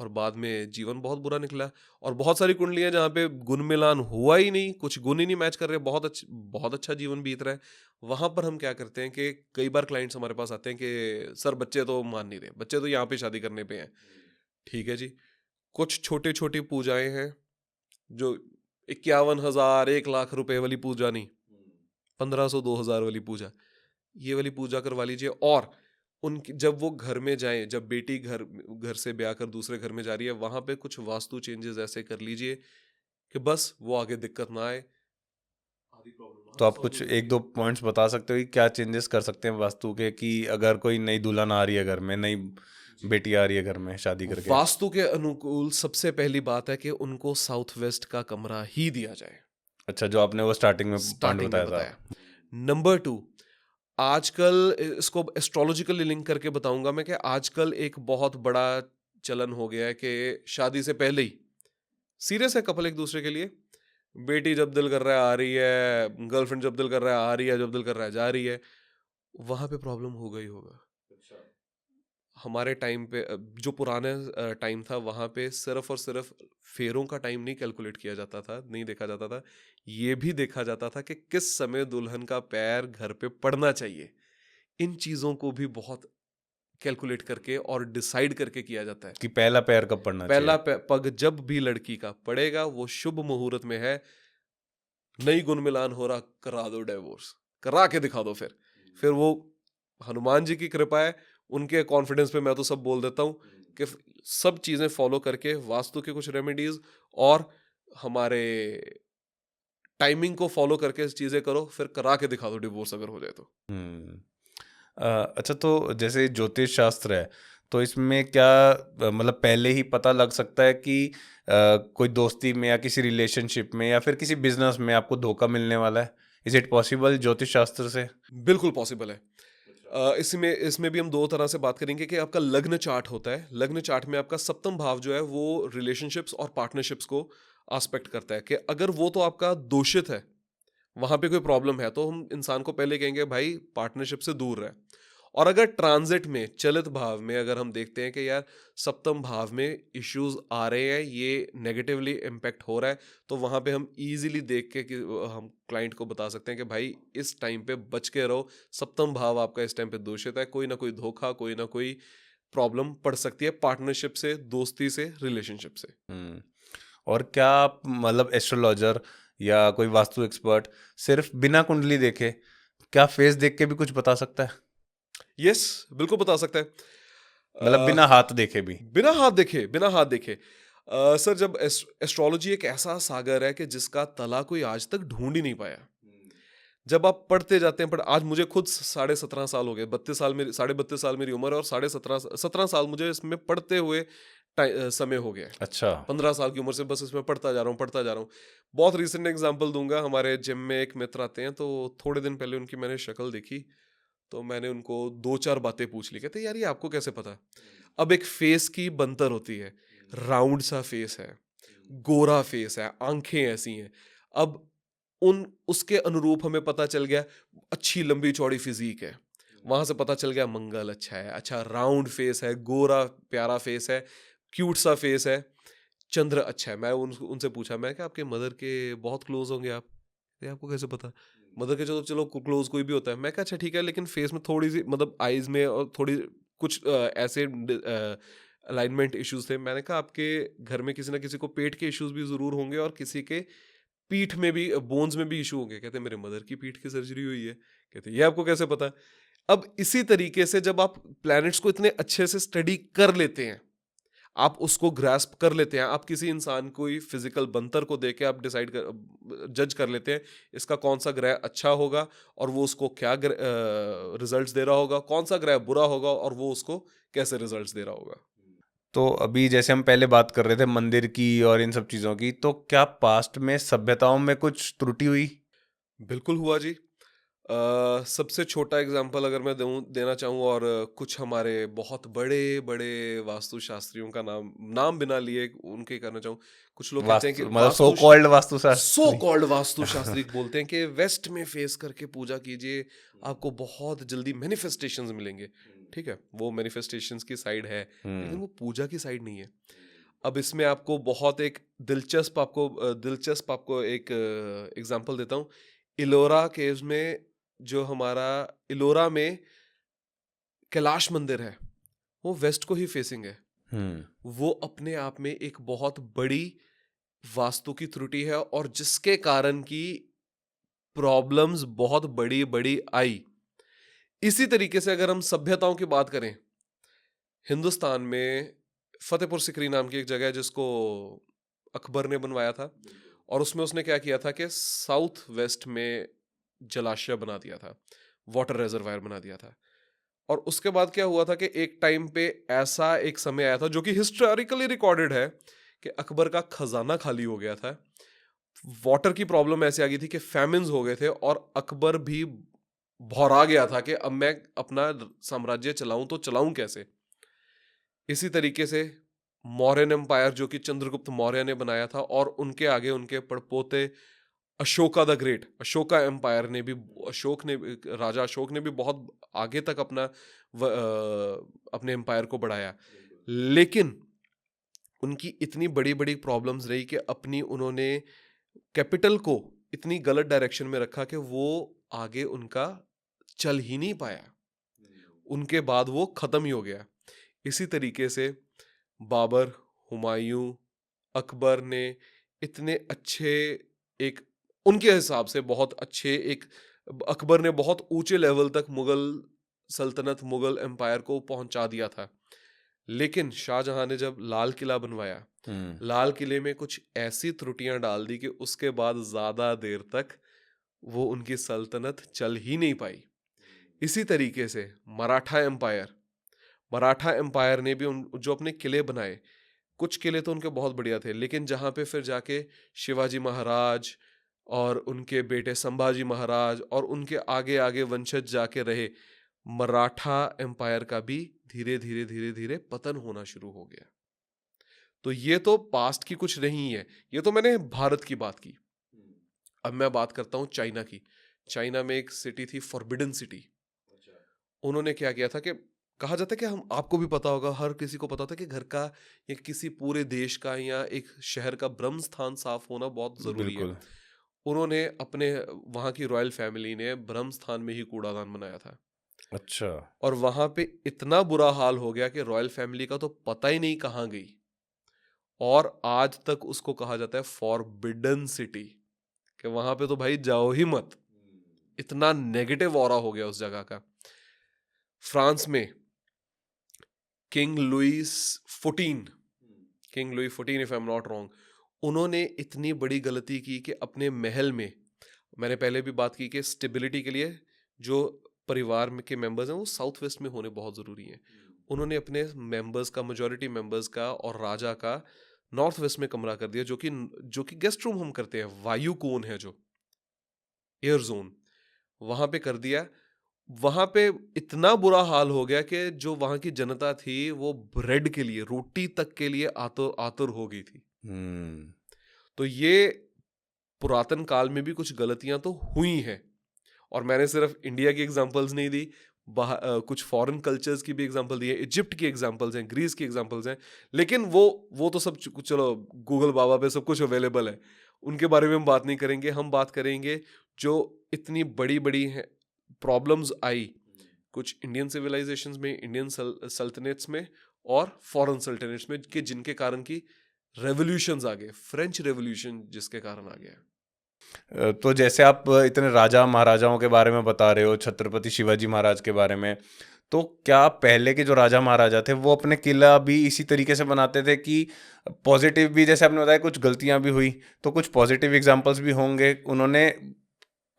और बाद में जीवन बहुत बुरा निकला। और बहुत सारी कुंडलियां जहाँ पे गुण मिलान हुआ ही नहीं, कुछ गुण ही नहीं मैच कर रहे, बहुत अच्छा जीवन बीत रहा है। वहां पर हम क्या करते हैं कि कई बार क्लाइंट्स हमारे पास आते हैं कि सर बच्चे तो मान नहीं रहे, बच्चे तो यहाँ पे शादी करने पे हैं। ठीक है जी, कुछ छोटी छोटी पूजाएं हैं जो 51,000 1 लाख रुपए वाली पूजा नहीं, 1,500 2,000 वाली पूजा, ये वाली पूजा करवा लीजिए। और उनकी जब वो घर में जाए, जब बेटी घर घर से ब्याह कर दूसरे घर में जा रही है, वहां पे कुछ वास्तु चेंजेस ऐसे कर लीजिए कि बस वो आगे दिक्कत ना आए, आधी प्रॉब्लम वहां
तो
पे
आप
सॉल्व
कुछ
हो
एक
जाएगी।
दो पॉइंट्स बता सकते हो कि क्या चेंजेस कर सकते हैं वास्तु के, कि अगर कोई नई दुल्हन आ रही है घर में, नई बेटी आ रही है घर में शादी करके?
वास्तु के अनुकूल सबसे पहली बात है कि उनको साउथ वेस्ट का कमरा ही दिया जाए।
अच्छा, जो आपने वो स्टार्टिंग में पॉइंट
स्टार्टिंग में
बताया था।
बताया। नंबर 2, आजकल इसको एस्ट्रोलॉजिकली लिंक करके बताऊंगा मैं कि आजकल एक बहुत बड़ा चलन हो गया है कि शादी से पहले ही सीरियस है कपल एक दूसरे के लिए, बेटी जब दिल कर रहा है आ रही है, गर्लफ्रेंड जब दिल कर रहा है आ रही है, जब दिल कर रहा है जा रही है। वहां पे प्रॉब्लम होगा ही होगा। हमारे टाइम पे जो पुराने टाइम था, वहां पे सिर्फ और सिर्फ फेरों का टाइम नहीं कैलकुलेट किया जाता था, नहीं देखा जाता था, ये भी देखा जाता था कि किस समय दुल्हन का पैर घर पे पड़ना चाहिए। इन चीजों को भी बहुत कैलकुलेट करके और डिसाइड करके किया जाता है।
कि पहला पैर कब पड़ना
पहला
चाहिए?
पग जब भी लड़की का पड़ेगा वो शुभ मुहूर्त में है, नई गुण मिलान हो रहा, करा दो डाइवोर्स, करा के दिखा दो। फिर वो हनुमान जी की कृपा है, उनके कॉन्फिडेंस पे मैं तो सब बोल देता हूँ कि सब चीजें फॉलो करके वास्तु के कुछ रेमेडीज और हमारे टाइमिंग को फॉलो करके चीजें करो, फिर करा के दिखा दो डिवोर्स अगर हो जाए तो।
हम्म। अच्छा, तो जैसे ज्योतिष शास्त्र है, तो इसमें क्या मतलब पहले ही पता लग सकता है कि कोई दोस्ती में या किसी रिलेशनशिप में या फिर किसी बिजनेस में आपको धोखा मिलने वाला है? इज इट पॉसिबल ज्योतिष शास्त्र से?
बिल्कुल पॉसिबल है। इसमें इसमें भी हम दो तरह से बात करेंगे कि आपका लग्न चार्ट होता है। लग्न चार्ट में आपका सप्तम भाव जो है वो रिलेशनशिप्स और पार्टनरशिप्स को आस्पेक्ट करता है, कि अगर वो तो आपका दूषित है, वहां पे कोई प्रॉब्लम है, तो हम इंसान को पहले कहेंगे भाई पार्टनरशिप से दूर रहे। और अगर ट्रांजिट में, चलित भाव में अगर हम देखते हैं कि यार सप्तम भाव में इश्यूज आ रहे हैं, ये नेगेटिवली इम्पेक्ट हो रहा है, तो वहां पे हम इजीली देख के कि हम क्लाइंट को बता सकते हैं कि भाई इस टाइम पे बच के रहो, सप्तम भाव आपका इस टाइम पे दूषित है, कोई ना कोई धोखा, कोई ना कोई प्रॉब्लम पड़ सकती है पार्टनरशिप से, दोस्ती से, रिलेशनशिप से।
हम्म। और क्या आप मतलब एस्ट्रोलॉजर या कोई वास्तु एक्सपर्ट सिर्फ बिना कुंडली देखे, क्या फेस देख के भी कुछ बता सकता है?
यस, बिल्कुल बता सकता है।
मतलब
अ,
बिना हाथ देखे भी?
बिना हाथ देखे, बिना हाथ देखे। सर, जब एस्ट्रोलॉजी एक ऐसा सागर है कि जिसका तला कोई आज तक ढूंढ ही नहीं पाया। जब आप पढ़ते जाते हैं, पर आज मुझे खुद 17.5 साल हो गए, 32 साल मेरी, 32.5 साल मेरी उम्र है, और 17.5 मुझे इसमें पढ़ते हुए समय हो गया है।
अच्छा।
15 साल की उम्र से बस इसमें पढ़ता जा रहा हूँ, पढ़ता जा रहा हूँ। बहुत रिसेंट एग्जांपल दूंगा, हमारे जिम में एक मित्र आते हैं, तो थोड़े दिन पहले उनकी मैंने शक्ल देखी, तो मैंने उनको 2-4 बातें पूछ ली। कहते यार ये आपको कैसे पता? अब एक फेस की बनतर होती है, राउंड सा फेस है, गोरा फेस है, आंखें ऐसी हैं। अब उन उसके अनुरूप हमें पता चल गया, अच्छी लंबी चौड़ी फिजिक है, वहां से पता चल गया मंगल अच्छा है, अच्छा राउंड फेस है, गोरा प्यारा फेस है, क्यूट सा फेस है, चंद्र अच्छा है। मैं उनसे पूछा, मैं क्या आपके मदर के बहुत क्लोज होंगे आप? ये आपको कैसे पता? मदर के चलो चलो क्लोज कोई भी होता है। मैं क्या अच्छा ठीक है, लेकिन फेस में थोड़ी सी, मतलब आईज में और थोड़ी कुछ ऐसे अलाइनमेंट इश्यूज थे। मैंने कहा आपके घर में किसी ना किसी को पेट के इश्यूज भी जरूर होंगे, और किसी के पीठ में भी, बोन्स में भी इशू होंगे। कहते मेरे मदर की पीठ की सर्जरी हुई है। कहते ये आपको कैसे पता? अब इसी तरीके से जब आप प्लैनेट्स को इतने अच्छे से स्टडी कर लेते हैं, आप उसको ग्रास्प कर लेते हैं, आप किसी इंसान को फिजिकल बनतर को देख के आप डिसाइड कर, जज कर लेते हैं इसका कौन सा ग्रह अच्छा होगा और वो उसको क्या रिजल्ट्स दे रहा होगा, कौन सा ग्रह बुरा होगा और वो उसको कैसे रिजल्ट्स दे रहा होगा।
तो अभी जैसे हम पहले बात कर रहे थे मंदिर की और इन सब चीज़ों की, तो क्या पास्ट में सभ्यताओं में कुछ त्रुटि हुई?
बिल्कुल हुआ जी। सबसे छोटा एग्जांपल अगर मैं देना चाहूँ, और कुछ हमारे बहुत बड़े बड़े वास्तुशास्त्रियों का नाम नाम बिना लिए उनके करना चाहूँ। कुछ लोग कहते हैं कि
वास्तु मतलब सो कॉल्ड
सो
वास्तुशास्त्री।
कॉल्ड वास्तुशास्त्री बोलते हैं कि वेस्ट में फेस करके पूजा कीजिए, आपको बहुत जल्दी मैनिफेस्टेशंस मिलेंगे। ठीक है, वो मैनिफेस्टेशंस की साइड है, लेकिन वो पूजा की साइड नहीं है। अब इसमें आपको बहुत एक दिलचस्प आपको एक एग्जांपल देता हूँ। इलोरा केव्स में, जो हमारा इलोरा में कैलाश मंदिर है, वो वेस्ट को ही फेसिंग है।
हम्म।
वो अपने आप में एक बहुत बड़ी वास्तु की त्रुटि है, और जिसके कारण की प्रॉब्लम्स बहुत बड़ी बड़ी आई। इसी तरीके से अगर हम सभ्यताओं की बात करें, हिंदुस्तान में फतेहपुर सिकरी नाम की एक जगह है जिसको अकबर ने बनवाया था, और उसमें उसने क्या किया था कि साउथ वेस्ट में जलाशय बना दिया था, वाटर रिजर्वायर बना दिया था। और उसके बाद क्या हुआ था कि एक टाइम पे ऐसा एक समय आया था, जो कि हिस्टोरिकली रिकॉर्डेड है, कि अकबर का खजाना खाली हो गया था। वाटर की प्रॉब्लम ऐसी आ गई थी कि फैमिन्स हो गए थे, और अकबर भी भौरा गया था कि अब मैं अपना साम्राज्य चलाऊं तो चलाऊं कैसे। इसी तरीके से मौर्यन एम्पायर, जो कि चंद्रगुप्त मौर्य ने बनाया था, और उनके आगे उनके पड़पोते Ashoka the great, Ashoka empire ने भी, राजा अशोक ने भी बहुत आगे तक अपने एम्पायर को बढ़ाया। लेकिन उनकी इतनी बड़ी बड़ी प्रॉब्लम्स रही कि अपनी उन्होंने कैपिटल को इतनी गलत डायरेक्शन में रखा कि वो आगे उनका चल ही नहीं पाया। उनके बाद वो खत्म ही हो गया। इसी तरीके से बाबर, हुमायूं, अकबर ने इतने अच्छे, एक उनके हिसाब से बहुत अच्छे एक, अकबर ने बहुत ऊंचे लेवल तक मुगल सल्तनत, मुगल एम्पायर को पहुंचा दिया था। लेकिन शाहजहां ने जब लाल किला बनवाया, लाल किले में कुछ ऐसी त्रुटियां डाल दी कि उसके बाद ज्यादा देर तक वो उनकी सल्तनत चल ही नहीं पाई। इसी तरीके से मराठा एम्पायर ने भी उन जो अपने किले बनाए, कुछ किले तो उनके बहुत बढ़िया थे, लेकिन जहाँ पे फिर जाके शिवाजी महाराज और उनके बेटे संभाजी महाराज और उनके आगे आगे वंशज जाके रहे, मराठा एम्पायर का भी धीरे धीरे पतन होना शुरू हो गया। तो ये तो पास्ट की कुछ नहीं है, ये तो मैंने भारत की बात की। अब मैं बात करता हूँ चाइना की। चाइना में एक सिटी थी, फॉरबिडन सिटी। उन्होंने क्या किया था कि कहा जाता है कि हम आपको भी पता होगा, हर किसी को पता होता है कि घर का या किसी पूरे देश का या एक शहर का ब्रह्म स्थान साफ होना बहुत जरूरी है।
बिल्कुल।
उन्होंने अपने वहां की रॉयल फैमिली ने ब्रह्म स्थान में ही कूड़ादान बनाया था,
अच्छा।
और वहां पे इतना बुरा हाल हो गया कि रॉयल फैमिली का तो पता ही नहीं कहाँ गई, और आज तक उसको कहा जाता है फॉरबिडन सिटी, कि वहां पे तो भाई जाओ ही मत, इतना नेगेटिव ऑरा हो गया उस जगह का। फ्रांस में king Louis 14 king Louis 14 if I am not wrong, उन्होंने इतनी बड़ी गलती की कि अपने महल में, मैंने पहले भी बात की कि स्टेबिलिटी के लिए जो परिवार में के मेंबर्स हैं वो साउथ वेस्ट में होने बहुत ज़रूरी हैं। उन्होंने अपने मेंबर्स का, मेजॉरिटी मेंबर्स का और राजा का नॉर्थ वेस्ट में कमरा कर दिया, जो कि गेस्ट रूम हम करते हैं, वायु कोन है जो एयर जोन, वहां पे कर दिया। वहां पे इतना बुरा हाल हो गया कि जो वहां की जनता थी वो ब्रेड के लिए, रोटी तक के लिए आतुर आतुर हो गई थी।
हम्म।
तो ये पुरातन काल में भी कुछ गलतियां तो हुई हैं, और मैंने सिर्फ इंडिया की एग्जांपल्स नहीं दी, कुछ फॉरेन कल्चर्स की भी एग्जांपल दी है, इजिप्ट की एग्जांपल्स हैं, ग्रीस की एग्जांपल्स हैं, लेकिन वो तो सब चलो गूगल बाबा पे सब कुछ अवेलेबल है, उनके बारे में हम बात नहीं करेंगे। हम बात करेंगे जो इतनी बड़ी बड़ी प्रॉब्लम्स आई कुछ इंडियन सिविलाइजेशंस में, इंडियन सल्तनट्स में और फॉरेन सल्तनट्स में, कि जिनके कारण की रेवोल्यूशंस आ गए, फ्रेंच रेवोल्यूशन जिसके कारण आ गया।
तो जैसे आप इतने राजा महाराजाओं के बारे में बता रहे हो, छत्रपति शिवाजी महाराज के बारे में, तो क्या पहले के जो राजा महाराजा थे वो अपने किला भी इसी तरीके से बनाते थे कि पॉजिटिव भी, जैसे आपने बताया कुछ गलतियां भी हुई तो कुछ पॉजिटिव एग्जांपल्स भी होंगे, उन्होंने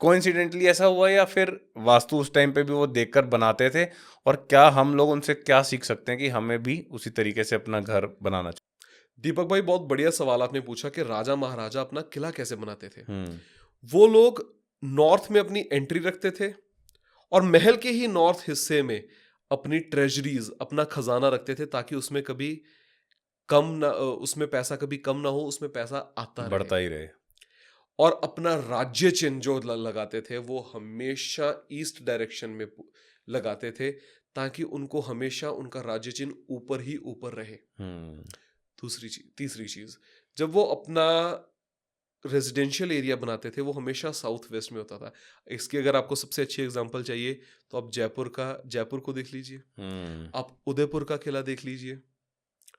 कोइंसिडेंटली ऐसा हुआ, या फिर वास्तु उस टाइम पे भी वो देखकर बनाते थे, और क्या हम लोग उनसे क्या सीख सकते हैं कि हमें भी उसी तरीके से अपना घर बनाना चाहिए?
दीपक भाई, बहुत बढ़िया सवाल आपने पूछा कि राजा महाराजा अपना किला कैसे बनाते थे।
हम्म।
वो लोग नॉर्थ में अपनी एंट्री रखते थे, और महल के ही नॉर्थ हिस्से में अपनी ट्रेजरीज, अपना खजाना रखते थे, ताकि उसमें कभी उसमें पैसा कभी कम ना हो, उसमें पैसा आता रहे।
बढ़ता ही रहे।
और अपना राज्य चिन्ह जो लगाते थे वो हमेशा ईस्ट डायरेक्शन में लगाते थे, ताकि उनको हमेशा उनका राज्य चिन्ह ऊपर ही ऊपर रहे।
हम्म।
तीसरी चीज, जब वो अपना रेजिडेंशियल एरिया बनाते थे वो हमेशा साउथ वेस्ट में होता था। इसकी अगर आपको सबसे अच्छी एग्जांपल चाहिए तो आप जयपुर को देख लीजिए,
हम्म।
आप उदयपुर का किला देख लीजिए,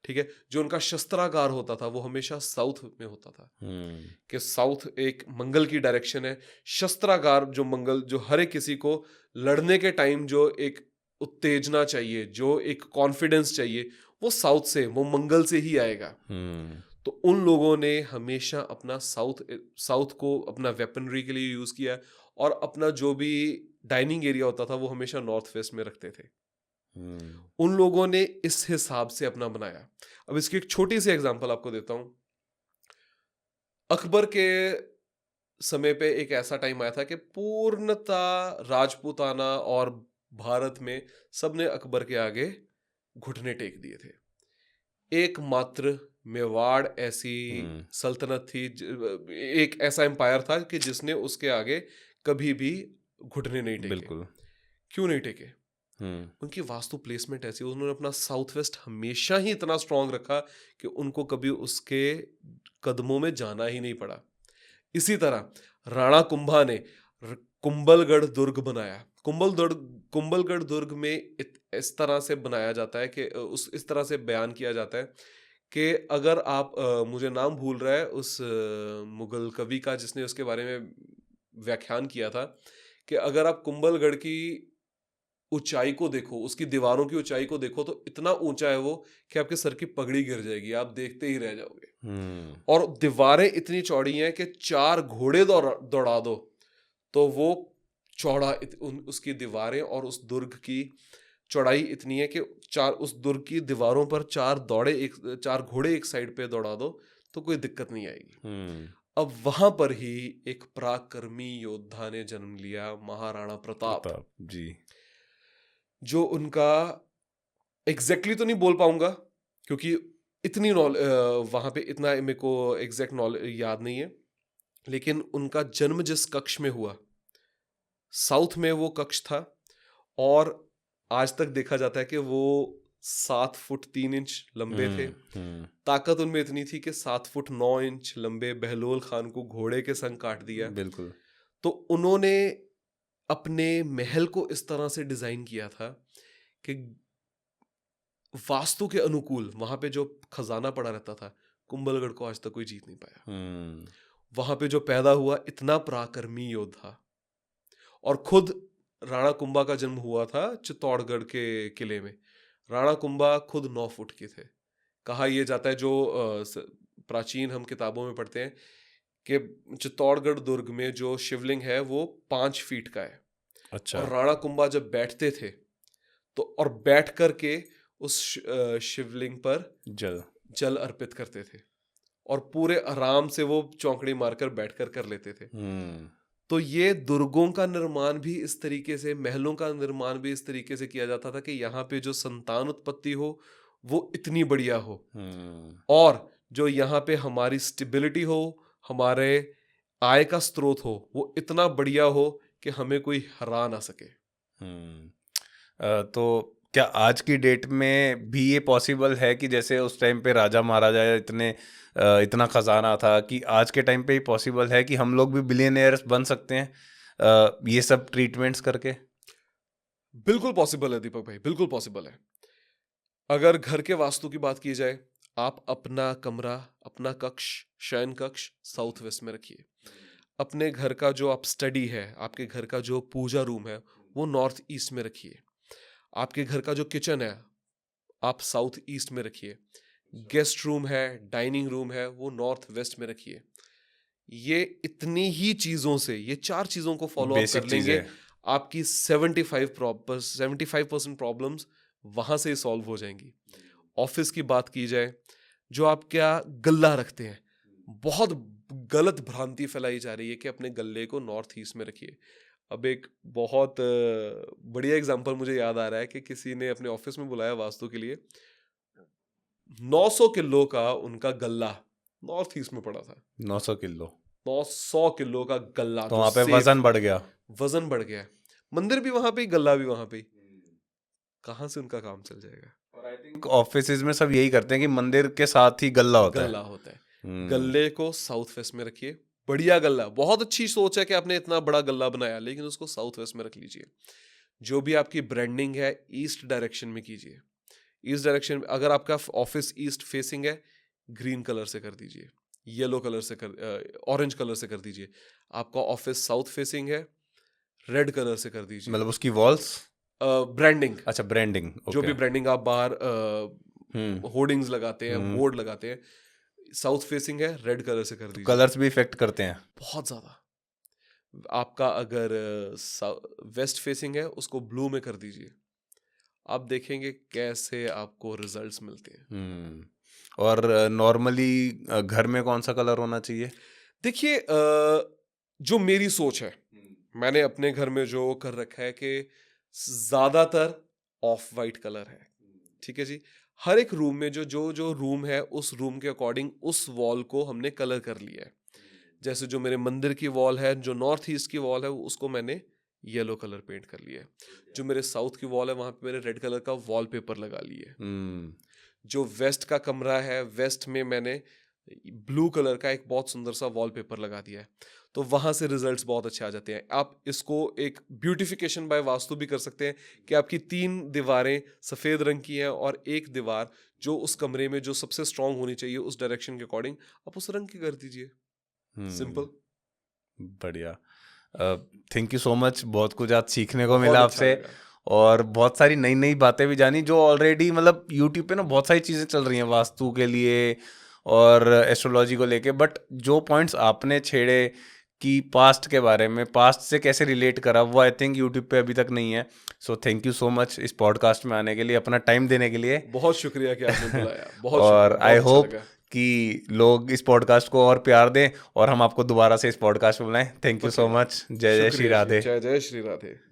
ठीक है। जो उनका शस्त्रागार होता था वो हमेशा साउथ में होता था,
हम्म।
कि साउथ एक मंगल की डायरेक्शन है। शस्त्रागार जो हर एक किसी को लड़ने के टाइम जो एक उत्तेजना चाहिए, जो एक कॉन्फिडेंस चाहिए, वो साउथ से, वो मंगल से ही आएगा।
हम्म।
तो उन लोगों ने हमेशा अपना साउथ को अपना वेपनरी के लिए यूज किया, और अपना जो भी डाइनिंग एरिया होता था वो हमेशा नॉर्थ वेस्ट में रखते थे। उन लोगों ने इस हिसाब से अपना बनाया। अब इसकी एक छोटी सी एग्जांपल आपको देता हूं। अकबर के समय पे एक ऐसा टाइम आया था कि पूर्णता राजपूताना और भारत में सबने अकबर के आगे घुटने टेक दिए थे। एकमात्र मेवाड़ ऐसी सल्तनत थी, एक ऐसा एम्पायर था कि जिसने उसके आगे कभी भी घुटने नहीं टेके।
बिल्कुल।
क्यों नहीं टेके? उनकी वास्तु प्लेसमेंट ऐसी, उन्होंने अपना साउथ वेस्ट हमेशा ही इतना स्ट्रांग रखा कि उनको कभी उसके कदमों में जाना ही नहीं पड़ा। इसी तरह राणा कुंभा ने कुंभलगढ़ दुर्ग बनाया। कुंभलगढ़ दुर्ग में इस तरह से बनाया जाता है कि इस तरह से बयान किया जाता है कि अगर आप मुझे नाम भूल रहा है उस मुगल कवि का जिसने उसके बारे में व्याख्यान किया था, कि अगर आप कुंभलगढ़ की ऊंचाई को देखो, उसकी दीवारों की ऊंचाई को देखो, तो इतना ऊंचा है वो कि आपके सर की पगड़ी गिर जाएगी, आप देखते ही रह जाओगे। और दीवारें इतनी चौड़ी हैं कि 4 घोड़े दौड़ा दो तो वो चौड़ा उसकी दीवारें और उस दुर्ग की चौड़ाई इतनी है कि उस दुर्ग की दीवारों पर 4 घोड़े एक साइड पे दौड़ा दो तो कोई दिक्कत नहीं आएगी। अब वहां पर ही एक पराक्रमी योद्धा ने जन्म लिया, महाराणा प्रताप
जी।
जो उनका एग्जैक्टली तो नहीं बोल पाऊंगा क्योंकि इतनी वहां पे इतना मेरे को एग्जैक्ट नॉलेज याद नहीं है, लेकिन उनका जन्म जिस कक्ष में हुआ, साउथ में वो कक्ष था, और आज तक देखा जाता है कि वो 7 फुट 3 इंच लंबे थे। ताकत उनमें इतनी थी कि 7 फुट 9 इंच लंबे बहलोल खान को घोड़े के संग काट दिया।
बिल्कुल।
तो उन्होंने अपने महल को इस तरह से डिजाइन किया था कि वास्तु के अनुकूल वहां पे जो खजाना पड़ा रहता था, कुंभलगढ़ को आज तक कोई जीत नहीं पाया। वहां पे जो पैदा हुआ इतना पराक्रमी योद्धा, और खुद राणा कुंभा का जन्म हुआ था चित्तौड़गढ़ के किले में। राणा कुंभा खुद 9 फुट के थे। कहा यह जाता है, जो प्राचीन हम किताबों में पढ़ते हैं, कि चित्तौड़गढ़ दुर्ग में जो शिवलिंग है वो 5 फीट का है।
अच्छा।
और राणा कुंभा जब बैठते थे तो और बैठ करके उस शिवलिंग पर जल अर्पित करते थे, और पूरे आराम से वो चौकड़ी मारकर बैठकर कर लेते थे। तो ये दुर्गों का निर्माण भी इस तरीके से, महलों का निर्माण भी इस तरीके से किया जाता था कि यहाँ पे जो संतान उत्पत्ति हो वो इतनी बढ़िया हो, और जो यहाँ पे हमारी स्टेबिलिटी हो, हमारे आय का स्रोत हो, वो इतना बढ़िया हो कि हमें कोई हरा ना सके।
तो क्या आज की डेट में भी ये पॉसिबल है कि जैसे उस टाइम पे राजा महाराजा इतना खजाना था, कि आज के टाइम पे ही पॉसिबल है कि हम लोग भी बिलियनियर्स बन सकते हैं ये सब ट्रीटमेंट्स करके?
बिल्कुल पॉसिबल है दीपक भाई, बिल्कुल पॉसिबल है। अगर घर के वास्तु की बात की जाए, आप अपना कमरा, अपना कक्ष, शयन कक्ष साउथ वेस्ट में रखिए। अपने घर का जो आप स्टडी है, आपके घर का जो पूजा रूम है, वो नॉर्थ ईस्ट में रखिए। आपके घर का जो किचन है आप साउथ ईस्ट में रखिए। गेस्ट रूम है, डाइनिंग रूम है, वो नॉर्थ वेस्ट में रखिए। ये इतनी ही चीजों से, ये 4 चीजों को फॉलो अप कर लेंगे, आपकी 75% प्रॉब्लम्स वहां से सॉल्व हो जाएंगी। ऑफिस की बात की जाए, जो आप क्या गल्ला रखते हैं, बहुत गलत भ्रांति फैलाई जा रही है कि अपने गल्ले को नॉर्थ ईस्ट में रखिए। अब एक बहुत बढ़िया एग्जांपल मुझे याद आ रहा है कि किसी ने अपने ऑफिस में बुलाया वास्तु के लिए, 900 किलो का उनका गल्ला नॉर्थ ईस्ट में पड़ा था।
900 किलो
900 किलो का गल्ला,
तो वहां पे वजन बढ़ गया।
वजन बढ़ गया। मंदिर भी वहां पे, गल्ला भी वहां पे, कहां से उनका काम चल जाएगा।
और आई थिंक ऑफिसेज में सब यही करते हैं कि मंदिर के साथ ही गल्ला होता
है। गल्ले को साउथ वेस्ट में रखिए, बढ़िया गल्ला। बहुत अच्छी सोच है कि आपने इतना बड़ा गल्ला बनाया, लेकिन उसको साउथ वेस्ट में रख लीजिए। जो भी आपकी ब्रांडिंग है ईस्ट डायरेक्शन में कीजिए। ईस्ट डायरेक्शन, अगर आपका ऑफिस ईस्ट फेसिंग है, ग्रीन कलर से कर दीजिए, येलो कलर से ऑरेंज कलर से कर दीजिए। आपका ऑफिस साउथ फेसिंग है, रेड कलर से कर दीजिए।
मतलब उसकी वॉल्स,
ब्रांडिंग,
अच्छा ब्रांडिंग,
जो भी ब्रांडिंग आप बाहर होर्डिंग्स लगाते हैं, बोर्ड लगाते हैं, साउथ फेसिंग है, रेड कलर से कर दीजिए।
कलर्स भी इफेक्ट करते हैं
बहुत ज्यादा। आपका अगर वेस्ट फेसिंग है, उसको ब्लू में कर दीजिए। आप देखेंगे कैसे आपको रिजल्ट्स मिलते हैं।
और नॉर्मली घर में कौन सा कलर होना चाहिए?
देखिए, जो मेरी सोच है, मैंने अपने घर में जो कर रखा है कि ज्यादातर ऑफ वाइट कलर है। ठीक है जी। हर एक रूम में जो रूम है, उस रूम के अकॉर्डिंग उस वॉल को हमने कलर कर लिया है। जैसे जो मेरे मंदिर की वॉल है, जो नॉर्थ ईस्ट की वॉल है, उसको मैंने येलो कलर पेंट कर लिया है। जो मेरे साउथ की वॉल है, वहां पे मैंने रेड कलर का वॉलपेपर लगा लिया है। जो वेस्ट का कमरा है, वेस्ट में मैंने ब्लू कलर का एक बहुत सुंदर सा वॉलपेपर लगा दिया है। तो वहां से रिजल्ट्स बहुत अच्छे आ जाते हैं। आप इसको एक ब्यूटिफिकेशन बाय वास्तु भी कर सकते हैं कि आपकी 3 दीवारें सफेद रंग की हैं और एक दीवार जो उस कमरे में जो सबसे स्ट्रांग होनी चाहिए उस डायरेक्शन के अकॉर्डिंग आप उस रंग की कर दीजिए। सिंपल,
बढ़िया। थैंक यू सो मच, बहुत कुछ आज सीखने को मिला आपसे। और बहुत सारी नई नई बातें भी जानी जो ऑलरेडी मतलब यूट्यूब पे ना बहुत सारी चीज़ें चल रही हैं वास्तु के लिए और एस्ट्रोलॉजी को लेके, बट जो पॉइंट्स आपने छेड़े कि पास्ट के बारे में, पास्ट से कैसे रिलेट करा, वो आई थिंक यूट्यूब पे अभी तक नहीं है। So thank you so much इस पॉडकास्ट में आने के लिए, अपना टाइम देने के लिए।
बहुत शुक्रिया कि आपने बुलाया, बहुत
और
शुक्रिया,
आई
बहुत अच्छा
होप
लगा।
कि लोग इस पॉडकास्ट को और प्यार दें और हम आपको दोबारा से इस पॉडकास्ट में बुलाएं। थैंक यू सो
पक्का,
मच। जय जय श्री
शुक्रिया जी,
राधे।
जय जय श्री राधे।